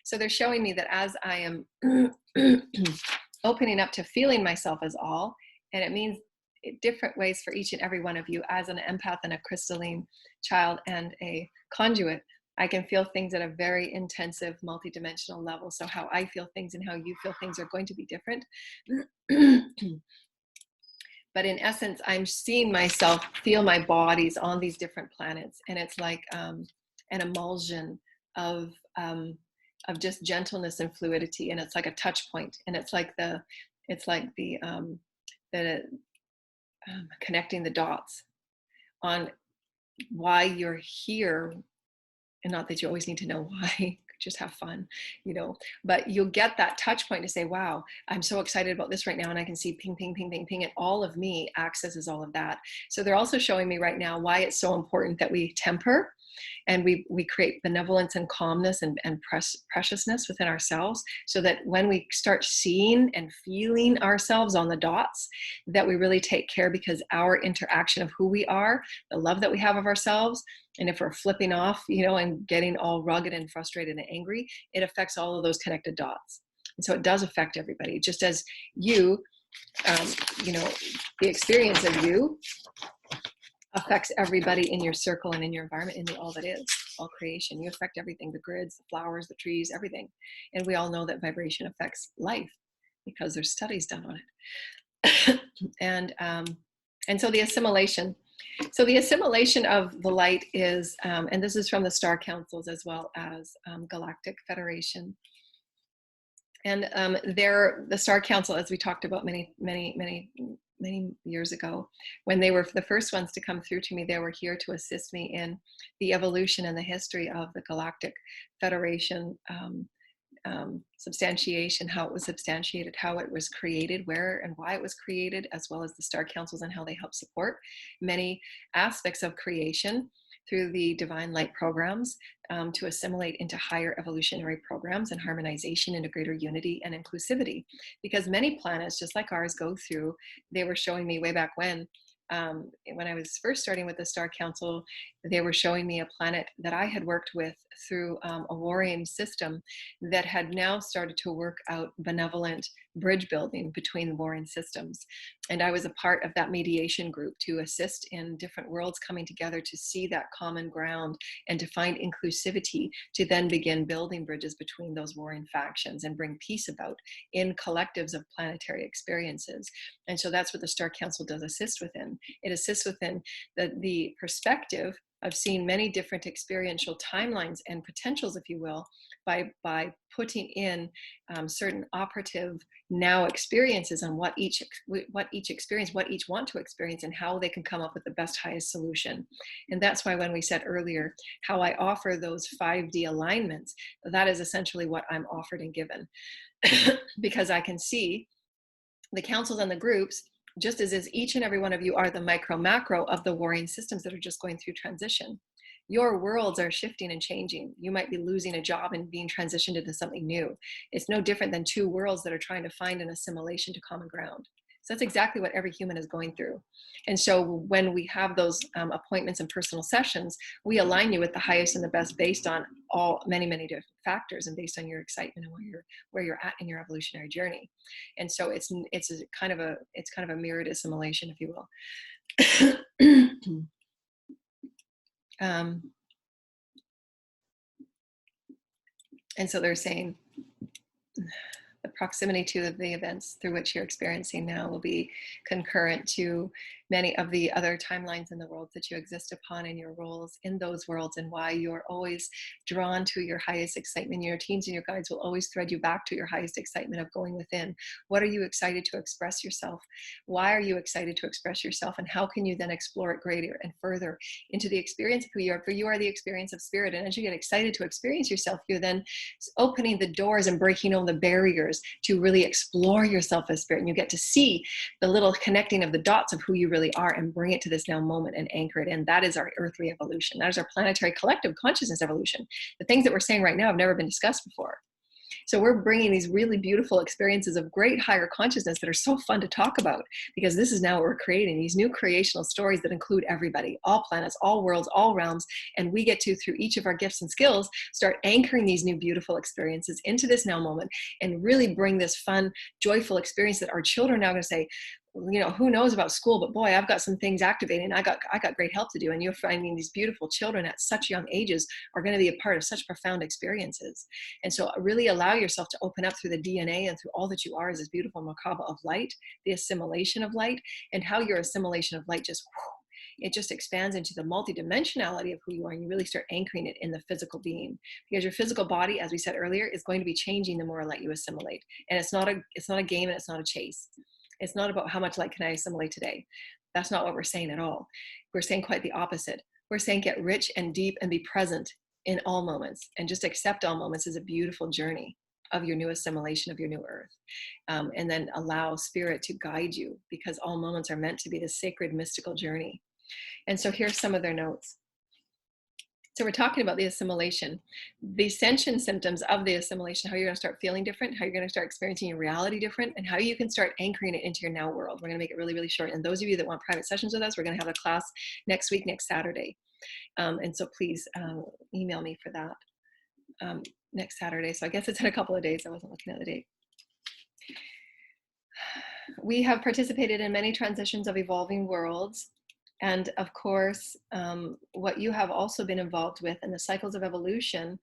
So they're showing me that as I am opening up to feeling myself as all, and it means different ways for each and every one of you, as an empath and a crystalline child and a conduit, I can feel things at a very intensive multidimensional level. So how I feel things and how you feel things are going to be different. But in essence, I'm seeing myself feel my bodies on these different planets, and it's like an emulsion of just gentleness and fluidity, and it's like a touch point, and it's like the connecting the dots on why you're here, and not that you always need to know why. Just have fun, but you'll get that touch point to say, wow, I'm so excited about this right now, and I can see ping, ping, ping, ping, ping, and all of me accesses all of that. So they're also showing me right now why it's so important that we temper and we create benevolence and calmness and preciousness within ourselves, so that when we start seeing and feeling ourselves on the dots, that we really take care, because our interaction of who we are, the love that we have of ourselves, and if we're flipping off, and getting all rugged and frustrated and angry, it affects all of those connected dots. And so it does affect everybody, just as you, the experience of you affects everybody in your circle and in your environment, in the all that is, all creation. You affect everything, the grids, the flowers, the trees, everything. And we all know that vibration affects life because there's studies done on it. and so the assimilation. So the assimilation of the light is, and this is from the Star Councils as well as Galactic Federation. And the Star Council, as we talked about many years ago, when they were the first ones to come through to me, they were here to assist me in the evolution and the history of the Galactic Federation, substantiation, how it was substantiated, how it was created, where and why it was created, as well as the Star Councils and how they help support many aspects of creation through the divine light programs, to assimilate into higher evolutionary programs and harmonization into greater unity and inclusivity. Because many planets, just like ours, go through, they were showing me way back when I was first starting with the Star Council, they were showing me a planet that I had worked with through a warring system that had now started to work out benevolent bridge building between warring systems. And I was a part of that mediation group to assist in different worlds coming together to see that common ground and to find inclusivity, to then begin building bridges between those warring factions and bring peace about in collectives of planetary experiences. And so that's what the Star Council does assist within. It assists within the perspective of seeing many different experiential timelines and potentials, if you will, by putting in certain operative now experiences on what each experience, what each want to experience, and how they can come up with the best, highest solution. And that's why when we said earlier how I offer those 5D alignments, that is essentially what I'm offered and given. Because I can see the councils and the groups, just as each and every one of you are the micro macro of the warring systems that are just going through transition. Your worlds are shifting and changing. You might be losing a job and being transitioned into something new. It's no different than two worlds that are trying to find an assimilation to common ground. So that's exactly what every human is going through. And so when we have those appointments and personal sessions, we align you with the highest and the best based on many different factors, and based on your excitement and where you're at in your evolutionary journey. And so it's kind of a mirrored assimilation, if you will. And so they're saying, The proximity to the events through which you're experiencing now will be concurrent to many of the other timelines in the world that you exist upon, and your roles in those worlds, and why you're always drawn to your highest excitement. Your teams and your guides will always thread you back to your highest excitement of going within. What are you excited to express yourself? Why are you excited to express yourself? And how can you then explore it greater and further into the experience of who you are? For you are the experience of spirit. And as you get excited to experience yourself, you're then opening the doors and breaking on the barriers to really explore yourself as spirit. And you get to see the little connecting of the dots of who you really are and bring it to this now moment and anchor it in. That is our earthly evolution. That is our planetary collective consciousness evolution. The things that we're saying right now have never been discussed before. So we're bringing these really beautiful experiences of great higher consciousness that are so fun to talk about, because this is now what we're creating, these new creational stories that include everybody, all planets, all worlds, all realms. And we get to, through each of our gifts and skills, start anchoring these new beautiful experiences into this now moment and really bring this fun, joyful experience that our children are now going to say, you know, who knows about school, but boy, I've got some things activating. I got great help to do. And you're finding these beautiful children at such young ages are going to be a part of such profound experiences. And so really allow yourself to open up through the DNA and through all that you are as this beautiful Merkaba of light, the assimilation of light, and how your assimilation of light just, it just expands into the multidimensionality of who you are, and you really start anchoring it in the physical being, because your physical body, as we said earlier, is going to be changing the more light you assimilate. And it's not a game, and it's not a chase. It's not about how much light can I assimilate today. That's not what we're saying at all. We're saying quite the opposite. We're saying get rich and deep and be present in all moments, and just accept all moments as a beautiful journey of your new assimilation of your new earth. And then allow spirit to guide you, because all moments are meant to be this sacred mystical journey. And so here's some of their notes. So we're talking about the assimilation, the ascension symptoms of the assimilation, how you're going to start feeling different, how you're going to start experiencing your reality different, and how you can start anchoring it into your now world. We're going to make it really, really short. And those of you that want private sessions with us, we're going to have a class next week, next Saturday. And so please email me for that next Saturday. So I guess it's in a couple of days. I wasn't looking at the date. We have participated in many transitions of evolving worlds. And of course, what you have also been involved with in the cycles of evolution,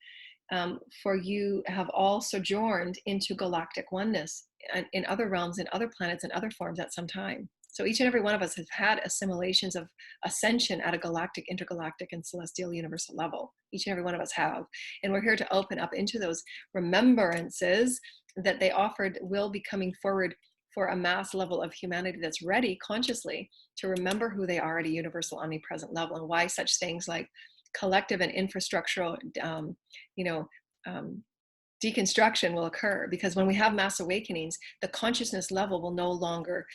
for you have all sojourned into galactic oneness and in other realms, in other planets, and other forms at some time. So each and every one of us has had assimilations of ascension at a galactic, intergalactic, and celestial universal level. Each and every one of us have. And we're here to open up into those remembrances that they offered will be coming forward for a mass level of humanity that's ready consciously to remember who they are at a universal omnipresent level, and why such things like collective and infrastructural deconstruction will occur. Because when we have mass awakenings, the consciousness level will no longer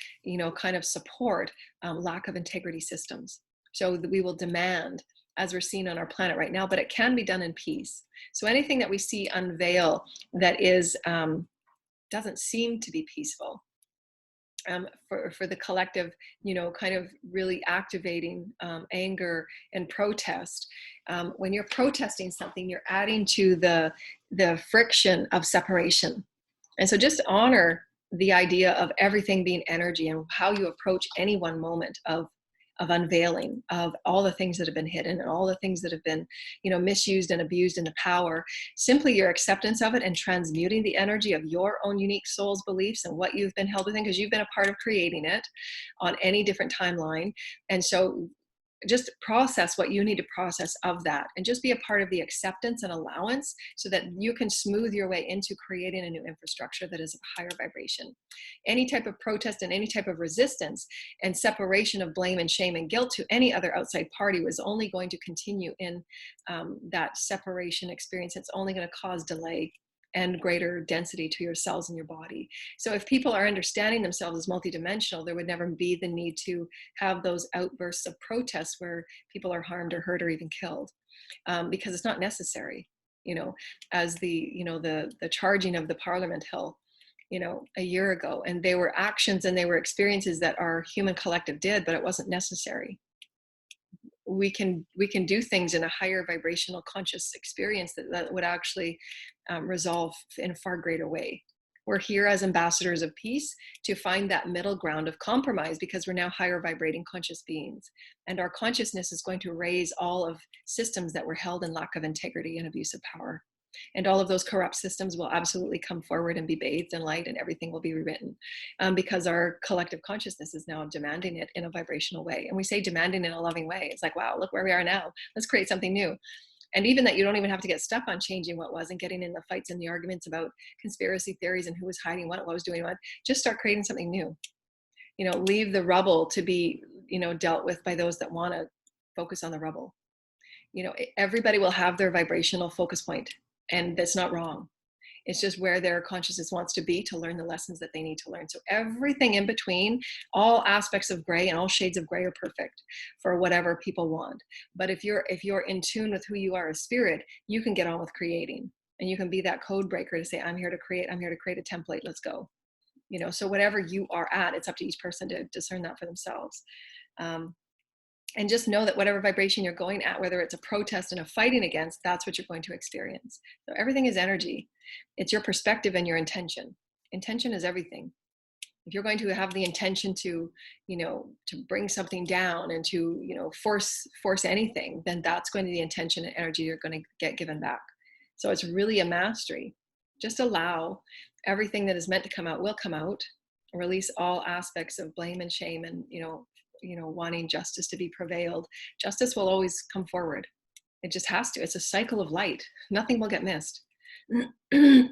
kind of support lack of integrity systems. So we will demand, as we're seeing on our planet right now, but it can be done in peace. So anything that we see unveil that is doesn't seem to be peaceful, for the collective, kind of really activating anger and protest. When you're protesting something, you're adding to the friction of separation. And so just honor the idea of everything being energy, and how you approach any one moment of unveiling of all the things that have been hidden and all the things that have been, misused and abused in the power. Simply your acceptance of it and transmuting the energy of your own unique soul's beliefs and what you've been held within, because you've been a part of creating it on any different timeline. And so just process what you need to process of that, and just be a part of the acceptance and allowance, so that you can smooth your way into creating a new infrastructure that is of higher vibration. Any type of protest and any type of resistance and separation of blame and shame and guilt to any other outside party was only going to continue in that separation experience. It's only going to cause delay and greater density to your cells in your body. So if people are understanding themselves as multidimensional, there would never be the need to have those outbursts of protests where people are harmed or hurt or even killed, because it's not necessary. As the charging of the Parliament Hill, a year ago, and they were actions and they were experiences that our human collective did, but it wasn't necessary. We can do things in a higher vibrational conscious experience that would actually resolve in a far greater way. We're here as ambassadors of peace to find that middle ground of compromise, because we're now higher vibrating conscious beings, and our consciousness is going to raise all of systems that were held in lack of integrity and abuse of power. And all of those corrupt systems will absolutely come forward and be bathed in light, and everything will be rewritten, because our collective consciousness is now demanding it in a vibrational way. And we say demanding in a loving way. It's like, wow, look where we are now. Let's create something new. And even that, you don't even have to get stuck on changing what was and getting in the fights and the arguments about conspiracy theories and who was hiding what was doing what. Just start creating something new. Leave the rubble to be, dealt with by those that want to focus on the rubble. Everybody will have their vibrational focus point, and that's not wrong. It's just where their consciousness wants to be to learn the lessons that they need to learn. So everything in between, all aspects of gray and all shades of gray are perfect for whatever people want. But if you're in tune with who you are as spirit, you can get on with creating, and you can be that code breaker to say, I'm here to create a template. Let's go. So whatever you are at, it's up to each person to discern that for themselves. And just know that whatever vibration you're going at, whether it's a protest and a fighting against, that's what you're going to experience. So everything is energy. It's your perspective and your intention. Intention is everything. If you're going to have the intention to, to bring something down and to, force anything, then that's going to be the intention and energy you're going to get given back. So it's really a mastery. Just allow everything that is meant to come out will come out. Release all aspects of blame and shame and, wanting justice to be prevailed. Justice will always come forward. It just has to. It's a cycle of light. Nothing will get missed. The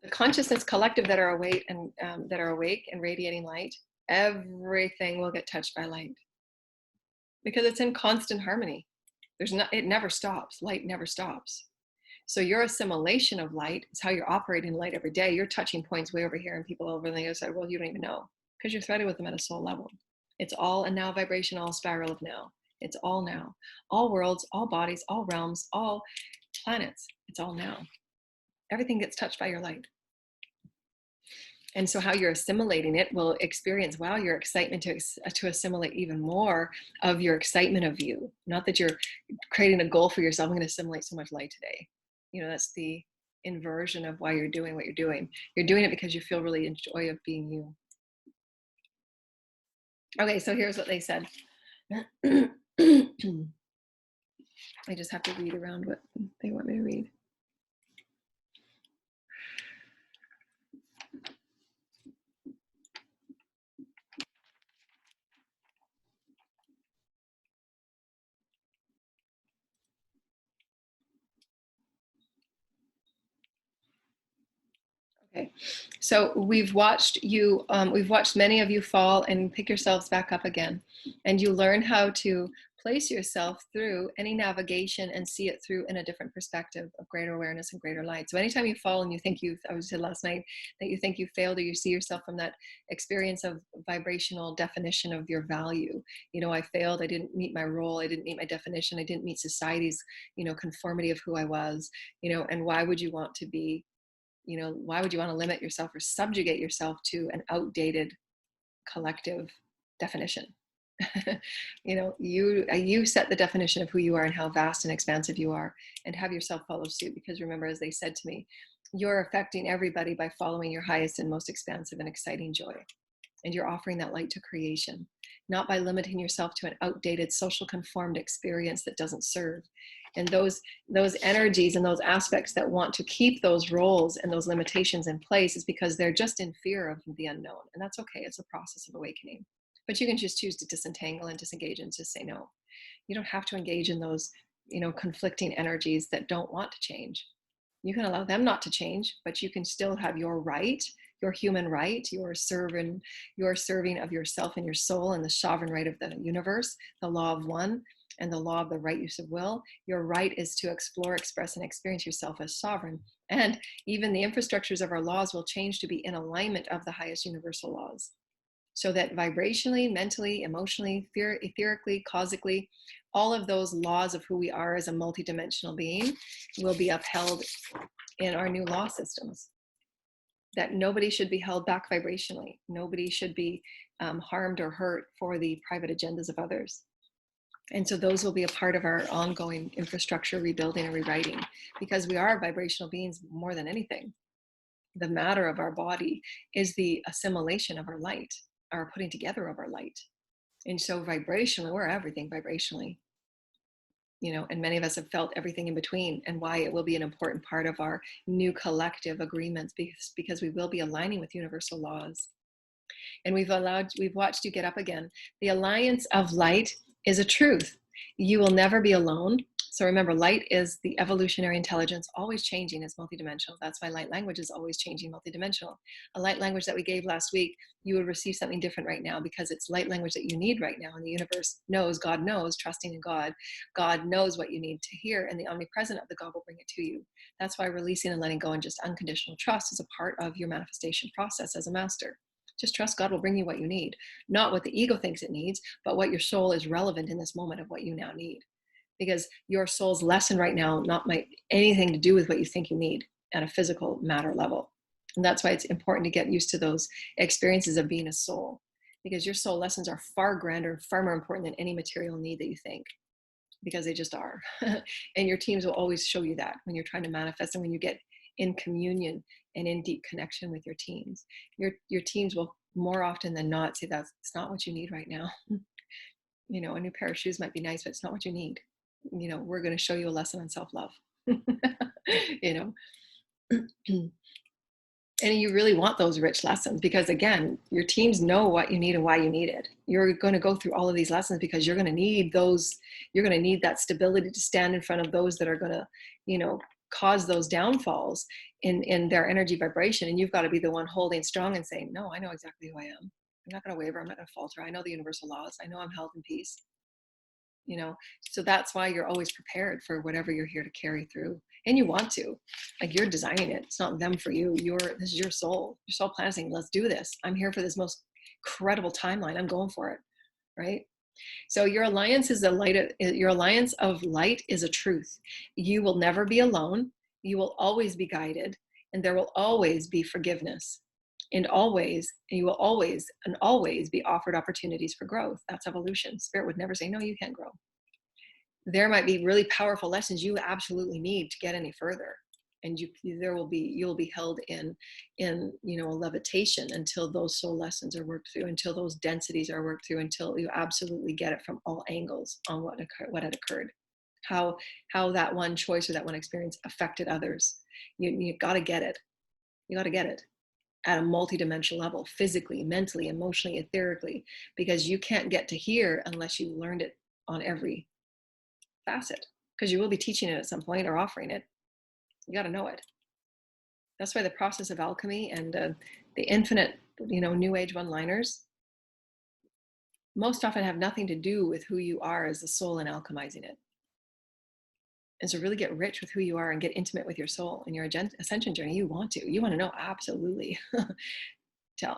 consciousness collective that are awake and radiating light, everything will get touched by light, because it's in constant harmony. It never stops. Light never stops. So your assimilation of light is how you're operating light every day. You're touching points way over here and people over on the other side. Well, you don't even know, because you're threaded with them at a soul level. It's all a now vibration, all spiral of now. It's all now. All worlds, all bodies, all realms, all planets. It's all now. Everything gets touched by your light. And so how you're assimilating it will experience, wow, your excitement to assimilate even more of your excitement of you. Not that you're creating a goal for yourself. I'm going to assimilate so much light today. That's the inversion of why you're doing what you're doing. You're doing it because you feel really in joy of being you. Okay, so here's what they said. I just have to read around what they want me to read. Okay, so we've watched many of you fall and pick yourselves back up again, and you learn how to place yourself through any navigation and see it through in a different perspective of greater awareness and greater light. So anytime you fall and you think I said last night that you think you failed, or you see yourself from that experience of vibrational definition of your value, I failed, I didn't meet my role, I didn't meet my definition, I didn't meet society's, conformity of who I was, and why would you want to be, why would you want to limit yourself or subjugate yourself to an outdated collective definition? You set the definition of who you are and how vast and expansive you are, and have yourself follow suit. Because remember, as they said to me, you're affecting everybody by following your highest and most expansive and exciting joy. And you're offering that light to creation, not by limiting yourself to an outdated social conformed experience that doesn't serve. And those energies and those aspects that want to keep those roles and those limitations in place is because they're just in fear of the unknown. And that's okay. It's a process of awakening. But you can just choose to disentangle and disengage and just say no. You don't have to engage in those, conflicting energies that don't want to change. You can allow them not to change, but you can still have your right, your human right, your serving of yourself and your soul, and the sovereign right of the universe, the law of one, and the law of the right use of will. Your right is to explore, express, and experience yourself as sovereign. And even the infrastructures of our laws will change to be in alignment of the highest universal laws. So that vibrationally, mentally, emotionally, etherically, causically, all of those laws of who we are as a multidimensional being will be upheld in our new law systems. That nobody should be held back vibrationally. Nobody should be harmed or hurt for the private agendas of others. And so those will be a part of our ongoing infrastructure rebuilding and rewriting, because we are vibrational beings more than anything. The matter of our body is the assimilation of our light, our putting together of our light. And so vibrationally, we're everything vibrationally, and many of us have felt everything in between, and why it will be an important part of our new collective agreements, because we will be aligning with universal laws. And we've watched you get up again. The alliance of light is a truth. You will never be alone. So remember, light is the evolutionary intelligence, always changing. It's multidimensional. That's why light language is always changing, multidimensional. A light language that we gave last week, you would receive something different right now, because it's light language that you need right now. And the universe knows, God knows, trusting in God. God knows what you need to hear, and the omnipresent of the God will bring it to you. That's why releasing and letting go and just unconditional trust is a part of your manifestation process as a master. Just trust God will bring you what you need, not what the ego thinks it needs, but what your soul is relevant in this moment of what you now need. Because your soul's lesson right now not might anything to do with what you think you need at a physical matter level. And that's why it's important to get used to those experiences of being a soul, because your soul lessons are far grander, far more important than any material need that you think, because they just are. And your teams will always show you that when you're trying to manifest, and when you get in communion and in deep connection with your teams. Your teams will more often than not say that's not what you need right now. A new pair of shoes might be nice, but it's not what you need. We're going to show you a lesson on self-love. you know and you really want those rich lessons, because again, your teams know what you need and why you need it. You're going to go through all of these lessons because you're going to need those. You're going to need that stability to stand in front of those that are going to cause those downfalls in their energy vibration. And you've got to be the one holding strong and saying, no, I know exactly who I am. I'm not going to waver. I'm not going to falter. I know the universal laws. I know I'm held in peace. So that's why you're always prepared for whatever you're here to carry through. And you want to, like, you're designing it. It's not them for you. This is your soul plan saying, let's do this. I'm here for this most credible timeline. I'm going for it. Right. So your alliance your alliance of light is a truth. You will never be alone. You will always be guided, and there will always be forgiveness, and you will always be offered opportunities for growth. That's evolution. Spirit would never say, no, you can't grow. There might be really powerful lessons you absolutely need to get any further. And you'll be held in a levitation until those soul lessons are worked through, until those densities are worked through, until you absolutely get it from all angles on what had occurred, how that one choice or that one experience affected others. You got to get it. You got to get it at a multidimensional level, physically, mentally, emotionally, etherically, because you can't get to here unless you learned it on every facet, because you will be teaching it at some point or offering it. You got to know it. That's why the process of alchemy and the infinite, new age one-liners most often have nothing to do with who you are as a soul and alchemizing it. And so really get rich with who you are and get intimate with your soul and your ascension journey. You want to know, absolutely.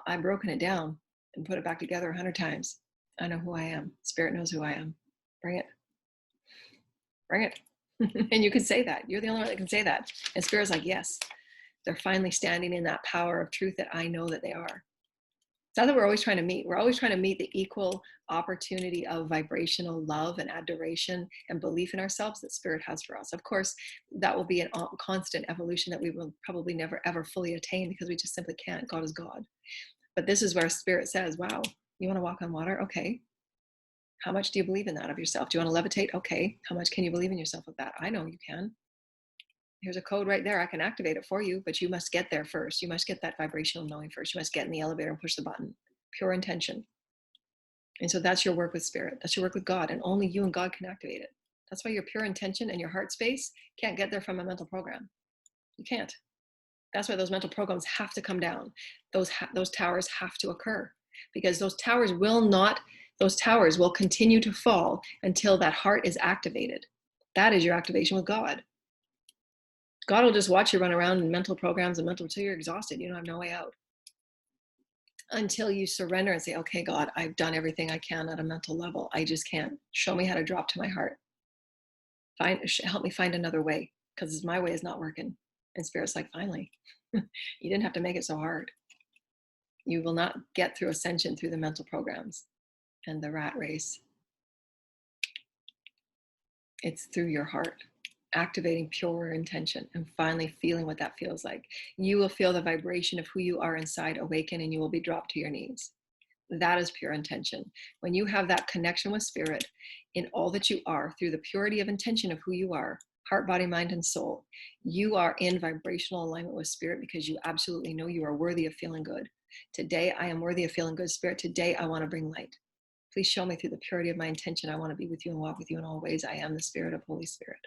I've broken it down and put it back together 100 times. I know who I am. Spirit knows who I am. Bring it. Bring it. And you can say that. You're the only one that can say that. And Spirit's like, yes, they're finally standing in that power of truth that I know that they are. It's not that we're always trying to meet. We're always trying to meet the equal opportunity of vibrational love and adoration and belief in ourselves that Spirit has for us. Of course, that will be a constant evolution that we will probably never, ever fully attain, because we just simply can't. God is God. But this is where Spirit says, wow, you want to walk on water? Okay. How much do you believe in that of yourself? Do you want to levitate? Okay. How much can you believe in yourself with that? I know you can. Here's a code right there. I can activate it for you, but you must get there first. You must get that vibrational knowing first. You must get in the elevator and push the button. Pure intention. And so that's your work with Spirit. That's your work with God, and only you and God can activate it. That's why your pure intention and your heart space can't get there from a mental program. You can't. That's why those mental programs have to come down. Those towers have to occur, because those towers will continue to fall until that heart is activated. That is your activation with God. God will just watch you run around in mental programs and until you're exhausted. You don't have no way out. Until you surrender and say, okay, God, I've done everything I can at a mental level. I just can't. Show me how to drop to my heart. Help me find another way, because my way is not working. And Spirit's like, finally, you didn't have to make it so hard. You will not get through ascension through the mental programs and the rat race. It's through your heart, activating pure intention and finally feeling what that feels like. You will feel the vibration of who you are inside awaken, and you will be dropped to your knees. That is pure intention. When you have that connection with spirit in all that you are, through the purity of intention of who you are, heart, body, mind, and soul, you are in vibrational alignment with spirit because you absolutely know you are worthy of feeling good. Today, I am worthy of feeling good, spirit. Today, I want to bring light. Please show me through the purity of my intention. I want to be with you and walk with you in all ways. I am the spirit of Holy Spirit.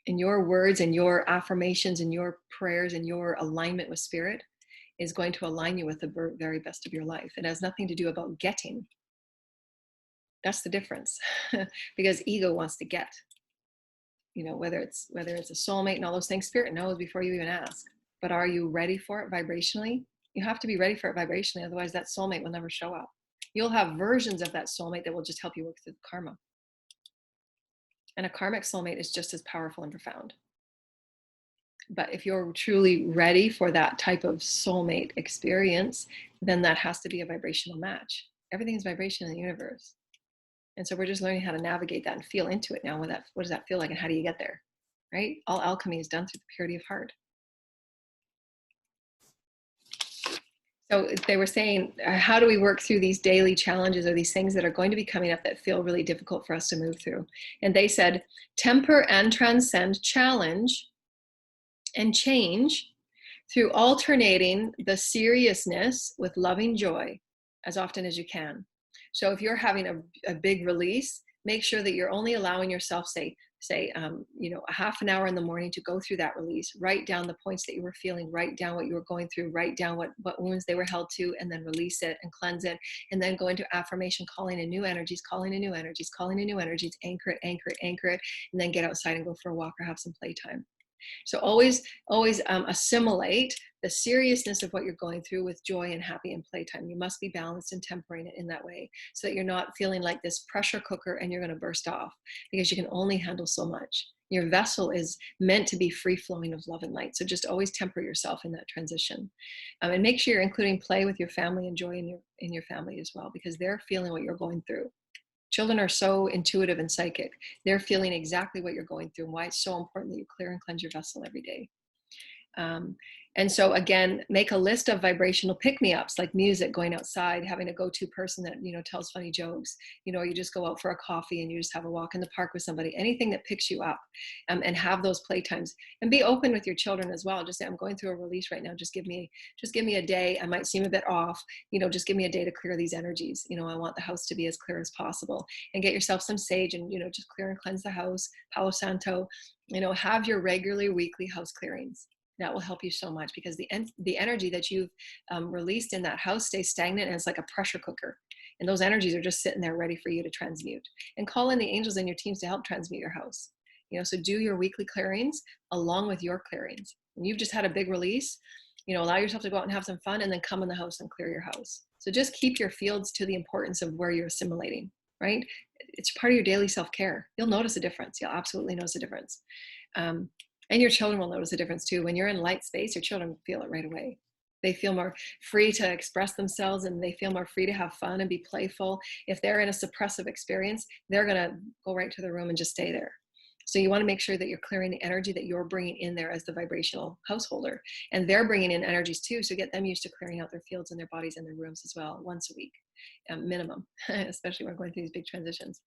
And your words and your affirmations and your prayers and your alignment with spirit is going to align you with the very best of your life. It has nothing to do about getting. That's the difference. Because ego wants to get, whether it's a soulmate and all those things. Spirit knows before you even ask. But are you ready for it vibrationally? You have to be ready for it vibrationally. Otherwise that soulmate will never show up. You'll have versions of that soulmate that will just help you work through the karma. And a karmic soulmate is just as powerful and profound. But if you're truly ready for that type of soulmate experience, then that has to be a vibrational match. Everything is vibration in the universe. And so we're just learning how to navigate that and feel into it now. What does that feel like and how do you get there? Right? All alchemy is done through the purity of heart. So they were saying, how do we work through these daily challenges or these things that are going to be coming up that feel really difficult for us to move through? And they said, temper and transcend challenge and change through alternating the seriousnness with loving joy as often as you can. So if you're having a big release, make sure that you're only allowing yourself, say, a half an hour in the morning to go through that release. Write down the points that you were feeling, write down what you were going through, write down what wounds they were held to, and then release it and cleanse it. And then go into affirmation, calling in new energies, calling in new energies, calling in new energies, anchor it, anchor it, anchor it, and then get outside and go for a walk or have some playtime. So always assimilate the seriousness of what you're going through with joy and happy and playtime. You must be balanced and tempering it in that way so that you're not feeling like this pressure cooker and you're going to burst off, because you can only handle so much. Your vessel is meant to be free flowing of love and light. So just always temper yourself in that transition. And make sure you're including play with your family and joy in your family as well, because they're feeling what you're going through. Children are so intuitive and psychic. They're feeling exactly what you're going through and why it's so important that you clear and cleanse your vessel every day. And so again, make a list of vibrational pick-me-ups, like music, going outside, having a go-to person that, tells funny jokes, or you just go out for a coffee and you just have a walk in the park with somebody, anything that picks you up, and have those playtimes. And be open with your children as well. Just say, I'm going through a release right now. Just give me a day. I might seem a bit off, just give me a day to clear these energies. I want the house to be as clear as possible, and get yourself some sage and, just clear and cleanse the house, Palo Santo, have your regularly weekly house clearings. That will help you so much, because the energy that you've released in that house stays stagnant, and it's like a pressure cooker. And those energies are just sitting there ready for you to transmute. And call in the angels and your teams to help transmute your house. So do your weekly clearings along with your clearings. When you've just had a big release, allow yourself to go out and have some fun, and then come in the house and clear your house. So just keep your fields to the importance of where you're assimilating, right? It's part of your daily self-care. You'll notice a difference. You'll absolutely notice a difference. And your children will notice a difference too. When you're in light space, your children feel it right away. They feel more free to express themselves, and they feel more free to have fun and be playful. If they're in a suppressive experience, they're going to go right to their room and just stay there. So you want to make sure that you're clearing the energy that you're bringing in there as the vibrational householder. And they're bringing in energies too. So get them used to clearing out their fields and their bodies and their rooms as well, once a week, minimum, especially when we're going through these big transitions.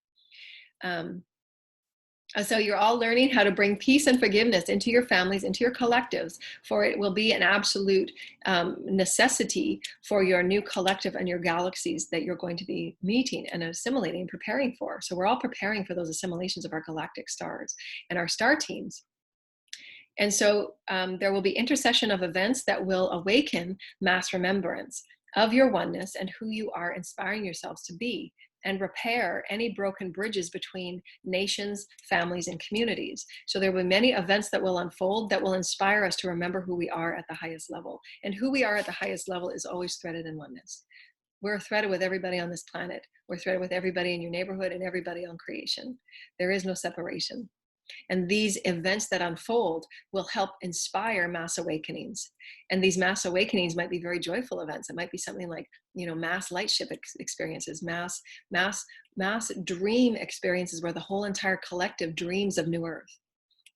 So you're all learning how to bring peace and forgiveness into your families, into your collectives, for it will be an absolute necessity for your new collective and your galaxies that you're going to be meeting and assimilating and preparing for. So we're all preparing for those assimilations of our galactic stars and our star teams. And so there will be intercession of events that will awaken mass remembrance of your oneness and who you are inspiring yourselves to be, and repair any broken bridges between nations, families, and communities. So there will be many events that will unfold that will inspire us to remember who we are at the highest level. And who we are at the highest level is always threaded in oneness. We're threaded with everybody on this planet. We're threaded with everybody in your neighborhood and everybody on creation. There is no separation. And these events that unfold will help inspire mass awakenings. And these mass awakenings might be very joyful events. It might be something like, mass lightship experiences, mass dream experiences where the whole entire collective dreams of new earth.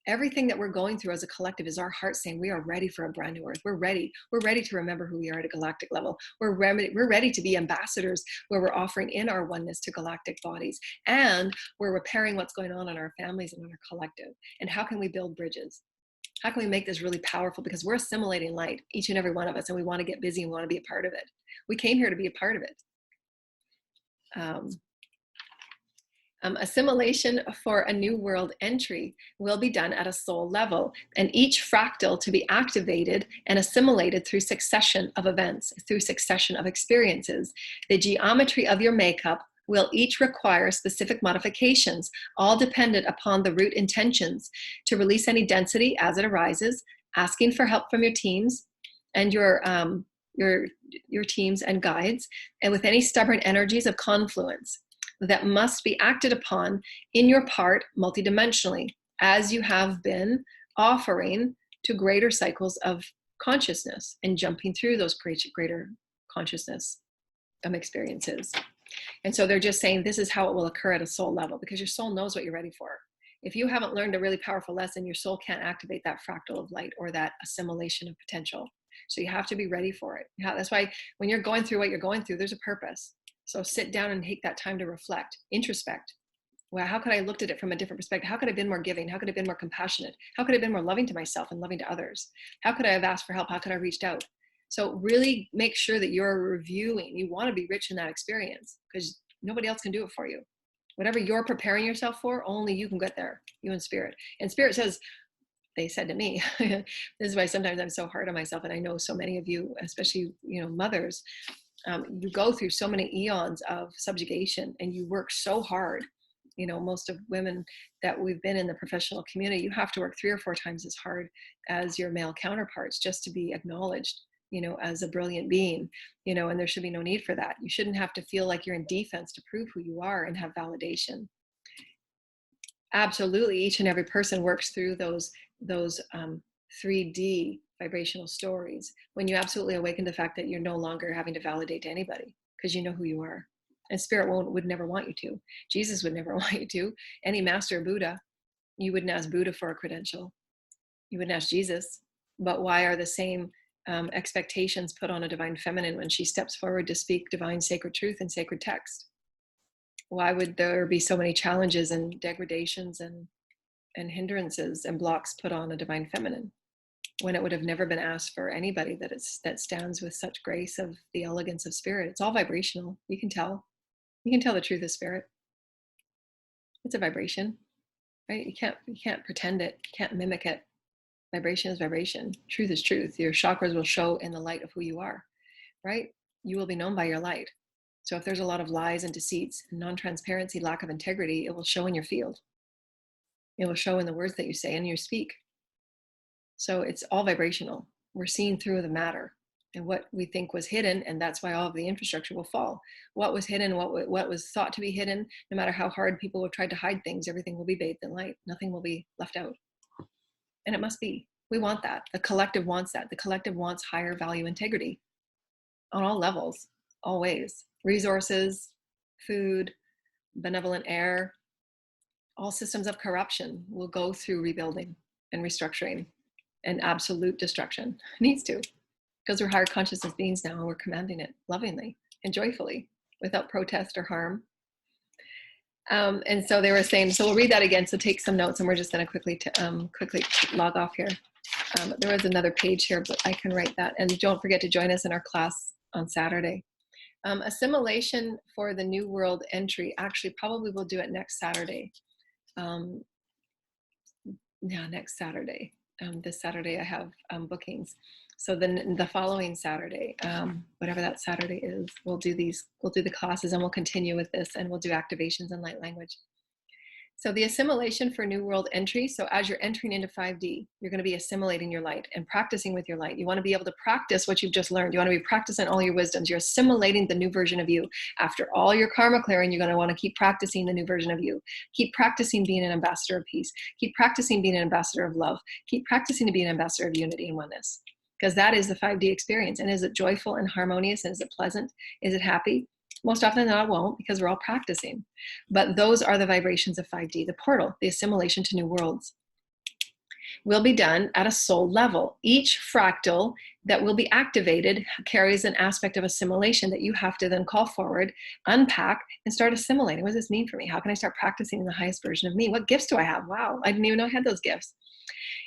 Everything that we're going through as a collective is our heart saying we are ready for a brand new earth. We're ready. We're ready to remember who we are at a galactic level. We're ready to be ambassadors where we're offering in our oneness to galactic bodies. And we're repairing what's going on in our families and in our collective. And how can we build bridges? How can we make this really powerful? Because we're assimilating light, each and every one of us, and we want to get busy and want to be a part of it. We came here to be a part of it. Assimilation for a new world entry will be done at a soul level, and each fractal to be activated and assimilated through succession of events, through succession of experiences. The geometry of your makeup will each require specific modifications, all dependent upon the root intentions to release any density as it arises, asking for help from your teams and your teams and guides, and with any stubborn energies of confluence that must be acted upon in your part multidimensionally, as you have been offering to greater cycles of consciousness and jumping through those greater consciousness experiences. And so they're just saying this is how it will occur at a soul level, because your soul knows what you're ready for. If you haven't learned a really powerful lesson, your soul can't activate that fractal of light or that assimilation of potential. So you have to be ready for it. That's why when you're going through what you're going through, there's a purpose. So sit down and take that time to reflect, introspect. Well, how could I have looked at it from a different perspective? How could I have been more giving? How could I have been more compassionate? How could I have been more loving to myself and loving to others? How could I have asked for help? How could I have reached out? So really make sure that you're reviewing. You want to be rich in that experience because nobody else can do it for you. Whatever you're preparing yourself for, only you can get there, you and spirit. And spirit says, they said to me, this is why sometimes I'm so hard on myself. And I know so many of you, especially, mothers, you go through so many eons of subjugation and you work so hard. Most of women that we've been in the professional community, you have to work 3 or 4 times as hard as your male counterparts just to be acknowledged, as a brilliant being, and there should be no need for that. You shouldn't have to feel like you're in defense to prove who you are and have validation. Absolutely, each and every person works through those 3D vibrational stories when you absolutely awaken the fact that you're no longer having to validate to anybody because you know who you are. And spirit would never want you to. Jesus would never want you to. Any master Buddha, you wouldn't ask Buddha for a credential. You wouldn't ask Jesus. But why are the same expectations put on a divine feminine when she steps forward to speak divine sacred truth and sacred text? Why would there be so many challenges and degradations and hindrances and blocks put on a divine feminine when it would have never been asked for anybody that stands with such grace of the elegance of spirit? It's all vibrational. You can tell the truth of spirit. It's a vibration, right? You can't pretend it. You can't mimic it. Vibration is vibration. Truth is truth. Your chakras will show in the light of who you are, right? You will be known by your light. So if there's a lot of lies and deceits, non-transparency, lack of integrity, it will show in your field. It will show in the words that you say and you speak. So it's all vibrational. We're seeing through the matter and what we think was hidden, and that's why all of the infrastructure will fall. What was hidden, what was thought to be hidden, no matter how hard people have tried to hide things, everything will be bathed in light. Nothing will be left out. And it must be. We want that. The collective wants that. The collective wants higher value integrity on all levels, always. Resources, food, benevolent air, all systems of corruption will go through rebuilding and restructuring and absolute destruction. It needs to, because we're higher consciousness beings now and we're commanding it lovingly and joyfully without protest or harm. And so they were saying, so we'll read that again. So take some notes and we're just going to quickly log off here. There was another page here, but I can write that. And don't forget to join us in our class on Saturday. Assimilation for the New World entry. Actually, probably we'll do it next Saturday. Next Saturday. This Saturday I have bookings. So then the following Saturday, whatever that Saturday is, we'll do the classes and we'll continue with this and we'll do activations in light language. So the assimilation for New World entry. So as you're entering into 5D, you're going to be assimilating your light and practicing with your light. You want to be able to practice what you've just learned. You want to be practicing all your wisdoms. You're assimilating the new version of you. After all your karma clearing, you're going to want to keep practicing the new version of you. Keep practicing being an ambassador of peace. Keep practicing being an ambassador of love. Keep practicing to be an ambassador of unity and oneness. Because that is the 5D experience. And is it joyful and harmonious? And is it pleasant? Is it happy? Most often than not, it won't, because we're all practicing. But those are the vibrations of 5D, the portal, the assimilation to new worlds. will be done at a soul level. Each fractal that will be activated carries an aspect of assimilation that you have to then call forward, unpack, and start assimilating. What does this mean for me? How can I start practicing the highest version of me? What gifts do I have? Wow, I didn't even know I had those gifts.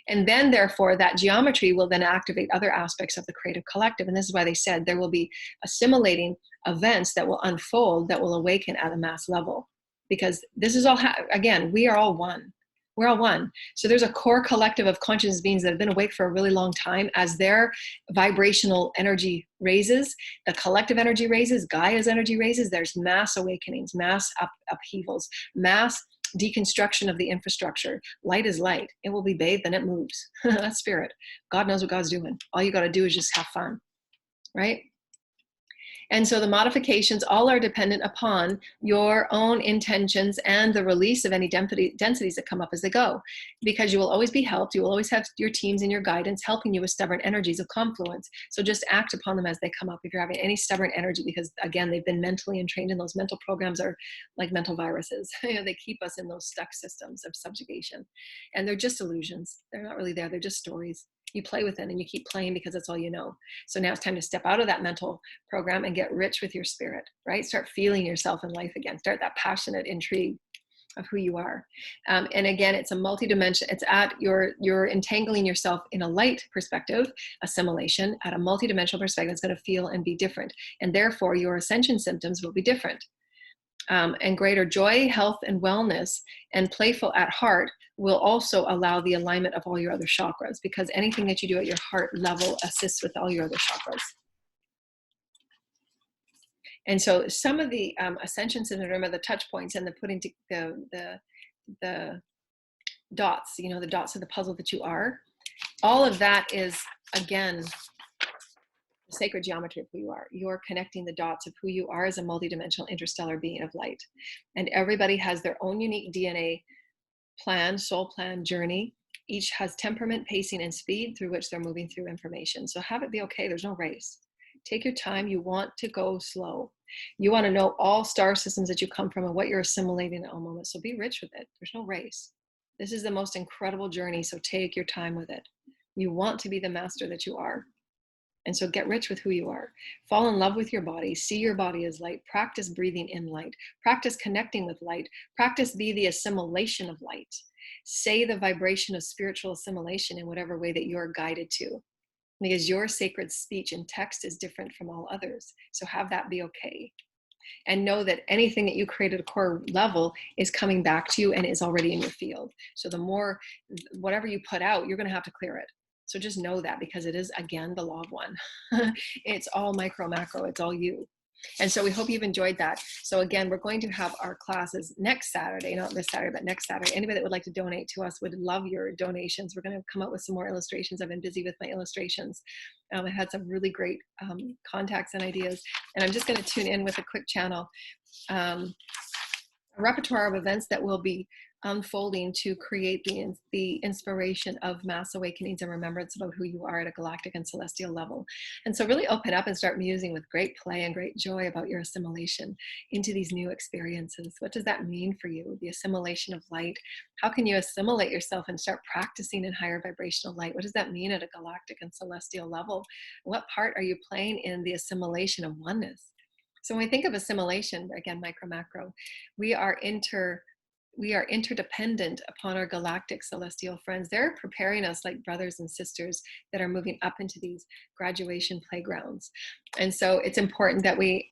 And then, therefore, that geometry will then activate other aspects of the creative collective. And this is why they said there will be assimilating events that will unfold, that will awaken at a mass level. Because this is all, again, we are all one. We're all one. So there's a core collective of conscious beings that have been awake for a really long time. As their vibrational energy raises, the collective energy raises, Gaia's energy raises, there's mass awakenings, mass upheavals, mass deconstruction of the infrastructure. Light is light. It will be bathed and it moves. That's spirit. God knows what God's doing. All you got to do is just have fun, right? And so the modifications all are dependent upon your own intentions and the release of any densities that come up as they go, because you will always be helped. You will always have your teams and your guidance helping you with stubborn energies of confluence. So just act upon them as they come up. If you're having any stubborn energy, because again, they've been mentally entrained, and those mental programs are like mental viruses. They keep us in those stuck systems of subjugation, and they're just illusions. They're not really there. They're just stories. You play with it and you keep playing because that's all you know. So now it's time to step out of that mental program and get rich with your spirit, right? Start feeling yourself in life again. Start that passionate intrigue of who you are. And again, it's a multi-dimension. It's at you're entangling yourself in a light perspective, assimilation, at a multi-dimensional perspective. It's going to feel and be different. And therefore your ascension symptoms will be different. And greater joy, health, and wellness, and playful at heart will also allow the alignment of all your other chakras, because anything that you do at your heart level assists with all your other chakras. And so some of the ascension syndrome are the touch points and the putting the dots, the dots of the puzzle that you are. All of that is, again, sacred geometry of who you are. You're connecting the dots of who you are as a multidimensional interstellar being of light. And everybody has their own unique DNA plan, soul plan, journey. Each has temperament, pacing, and speed through which they're moving through information. So have it be okay. There's no race. Take your time. You want to go slow. You want to know all star systems that you come from and what you're assimilating at all moments. So be rich with it. There's no race. This is the most incredible journey. So take your time with it. You want to be the master that you are. And so get rich with who you are. Fall in love with your body. See your body as light. Practice breathing in light. Practice connecting with light. Practice be the assimilation of light. Say the vibration of spiritual assimilation in whatever way that you're guided to. Because your sacred speech and text is different from all others. So have that be okay. And know that anything that you create at a core level is coming back to you and is already in your field. So the more, whatever you put out, you're going to have to clear it. So just know that, because it is, again, the law of one. It's all micro, macro. It's all you. And so we hope you've enjoyed that. So again, we're going to have our classes next Saturday, not this Saturday, but next Saturday. Anybody that would like to donate to us would love your donations. We're going to come up with some more illustrations. I've been busy with my illustrations. I had some really great contacts and ideas. And I'm just going to tune in with a quick channel. A repertoire of events that will be unfolding to create the inspiration of mass awakenings and remembrance about who you are at a galactic and celestial level. And so really open up and start musing with great play and great joy about your assimilation into these new experiences. What does that mean for you? The assimilation of light. How can you assimilate yourself and start practicing in higher vibrational light? What does that mean at a galactic and celestial level? What part are you playing in the assimilation of oneness? So when we think of assimilation, again, micro, macro, we are interdependent upon our galactic celestial friends. They're preparing us like brothers and sisters that are moving up into these graduation playgrounds. And so it's important that we,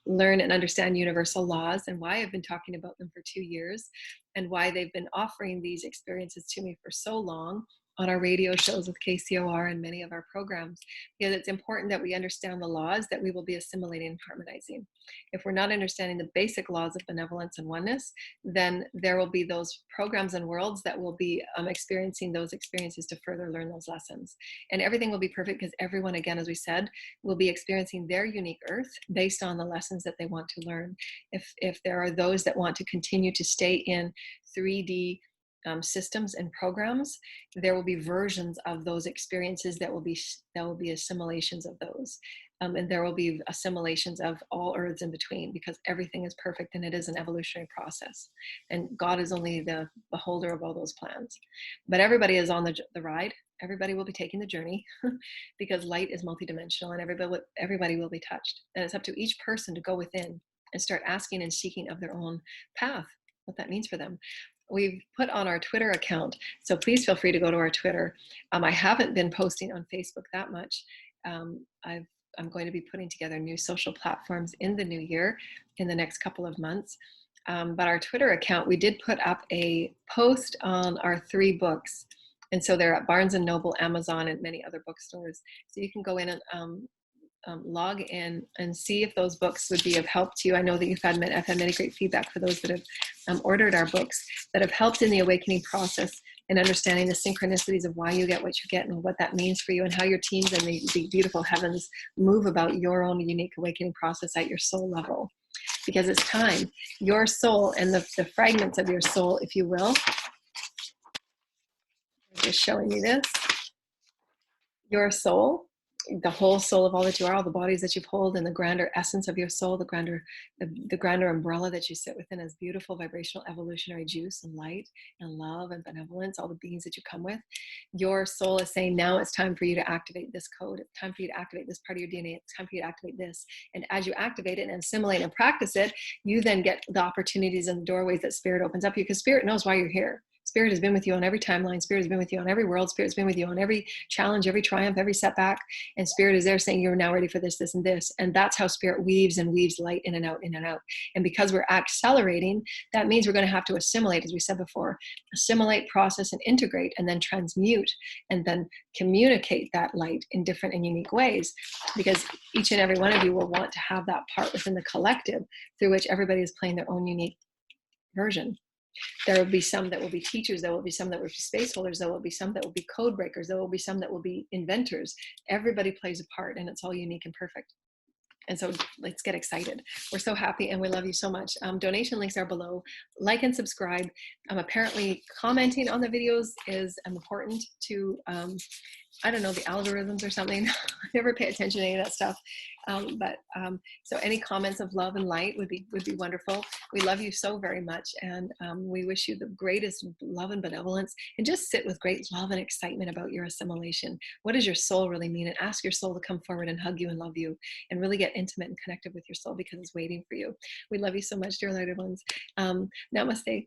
learn and understand universal laws, and why I've been talking about them for 2 years, and why they've been offering these experiences to me for so long on our radio shows with KCOR and many of our programs, because it's important that we understand the laws that we will be assimilating and harmonizing. If we're not understanding the basic laws of benevolence and oneness, then there will be those programs and worlds that will be experiencing those experiences to further learn those lessons. And everything will be perfect, because everyone, again, as we said, will be experiencing their unique earth based on the lessons that they want to learn. If there are those that want to continue to stay in 3D systems and programs, there will be versions of those experiences that will be assimilations of those. And there will be assimilations of all earths in between, because everything is perfect and it is an evolutionary process. And God is only the beholder of all those plans. But everybody is on the ride. Everybody will be taking the journey because light is multidimensional, and everybody will be touched. And it's up to each person to go within and start asking and seeking of their own path, what that means for them. We've put on our Twitter account, so please feel free to go to our Twitter. I haven't been posting on Facebook that much. I'm going to be putting together new social platforms in the new year, in the next couple of months. But our Twitter account, we did put up a post on our 3 books. And so they're at Barnes & Noble, Amazon, and many other bookstores. So you can go in and log in and see if those books would be of help to you. I know that I've had many great feedback for those that have ordered our books, that have helped in the awakening process and understanding the synchronicities of why you get what you get and what that means for you, and how your teams and the beautiful heavens move about your own unique awakening process at your soul level. Because it's time. Your soul and the fragments of your soul, if you will, just showing me this, your soul, the whole soul of all that you are, all the bodies that you hold, and the grander essence of your soul, the grander umbrella that you sit within, as beautiful vibrational evolutionary juice and light and love and benevolence, all the beings that you come with. Your soul is saying, now it's time for you to activate this code. It's time for you to activate this part of your DNA. It's time for you to activate this. And as you activate it and assimilate and practice it, you then get the opportunities and the doorways that Spirit opens up you, because Spirit knows why you're here. Spirit has been with you on every timeline. Spirit has been with you on every world. Spirit's been with you on every challenge, every triumph, every setback. And Spirit is there saying, you're now ready for this, this, and this. And that's how Spirit weaves and weaves light in and out, in and out. And because we're accelerating, that means we're going to have to assimilate, as we said before, assimilate, process, and integrate, and then transmute, and then communicate that light in different and unique ways. Because each and every one of you will want to have that part within the collective through which everybody is playing their own unique version. There will be some that will be teachers. There will be some that will be space holders. There will be some that will be code breakers. There will be some that will be inventors. Everybody plays a part, and it's all unique and perfect. And so let's get excited. We're so happy, and we love you so much. Donation links are below. Like and subscribe. Apparently commenting on the videos is important to, I don't know, the algorithms or something. I never pay attention to any of that stuff. So any comments of love and light would be wonderful. We love you so very much, and we wish you the greatest love and benevolence, and just sit with great love and excitement about your assimilation. What does your soul really mean? And ask your soul to come forward and hug you and love you, and really get intimate and connected with your soul, because it's waiting for you. We love you so much, dear lighted ones. Namaste.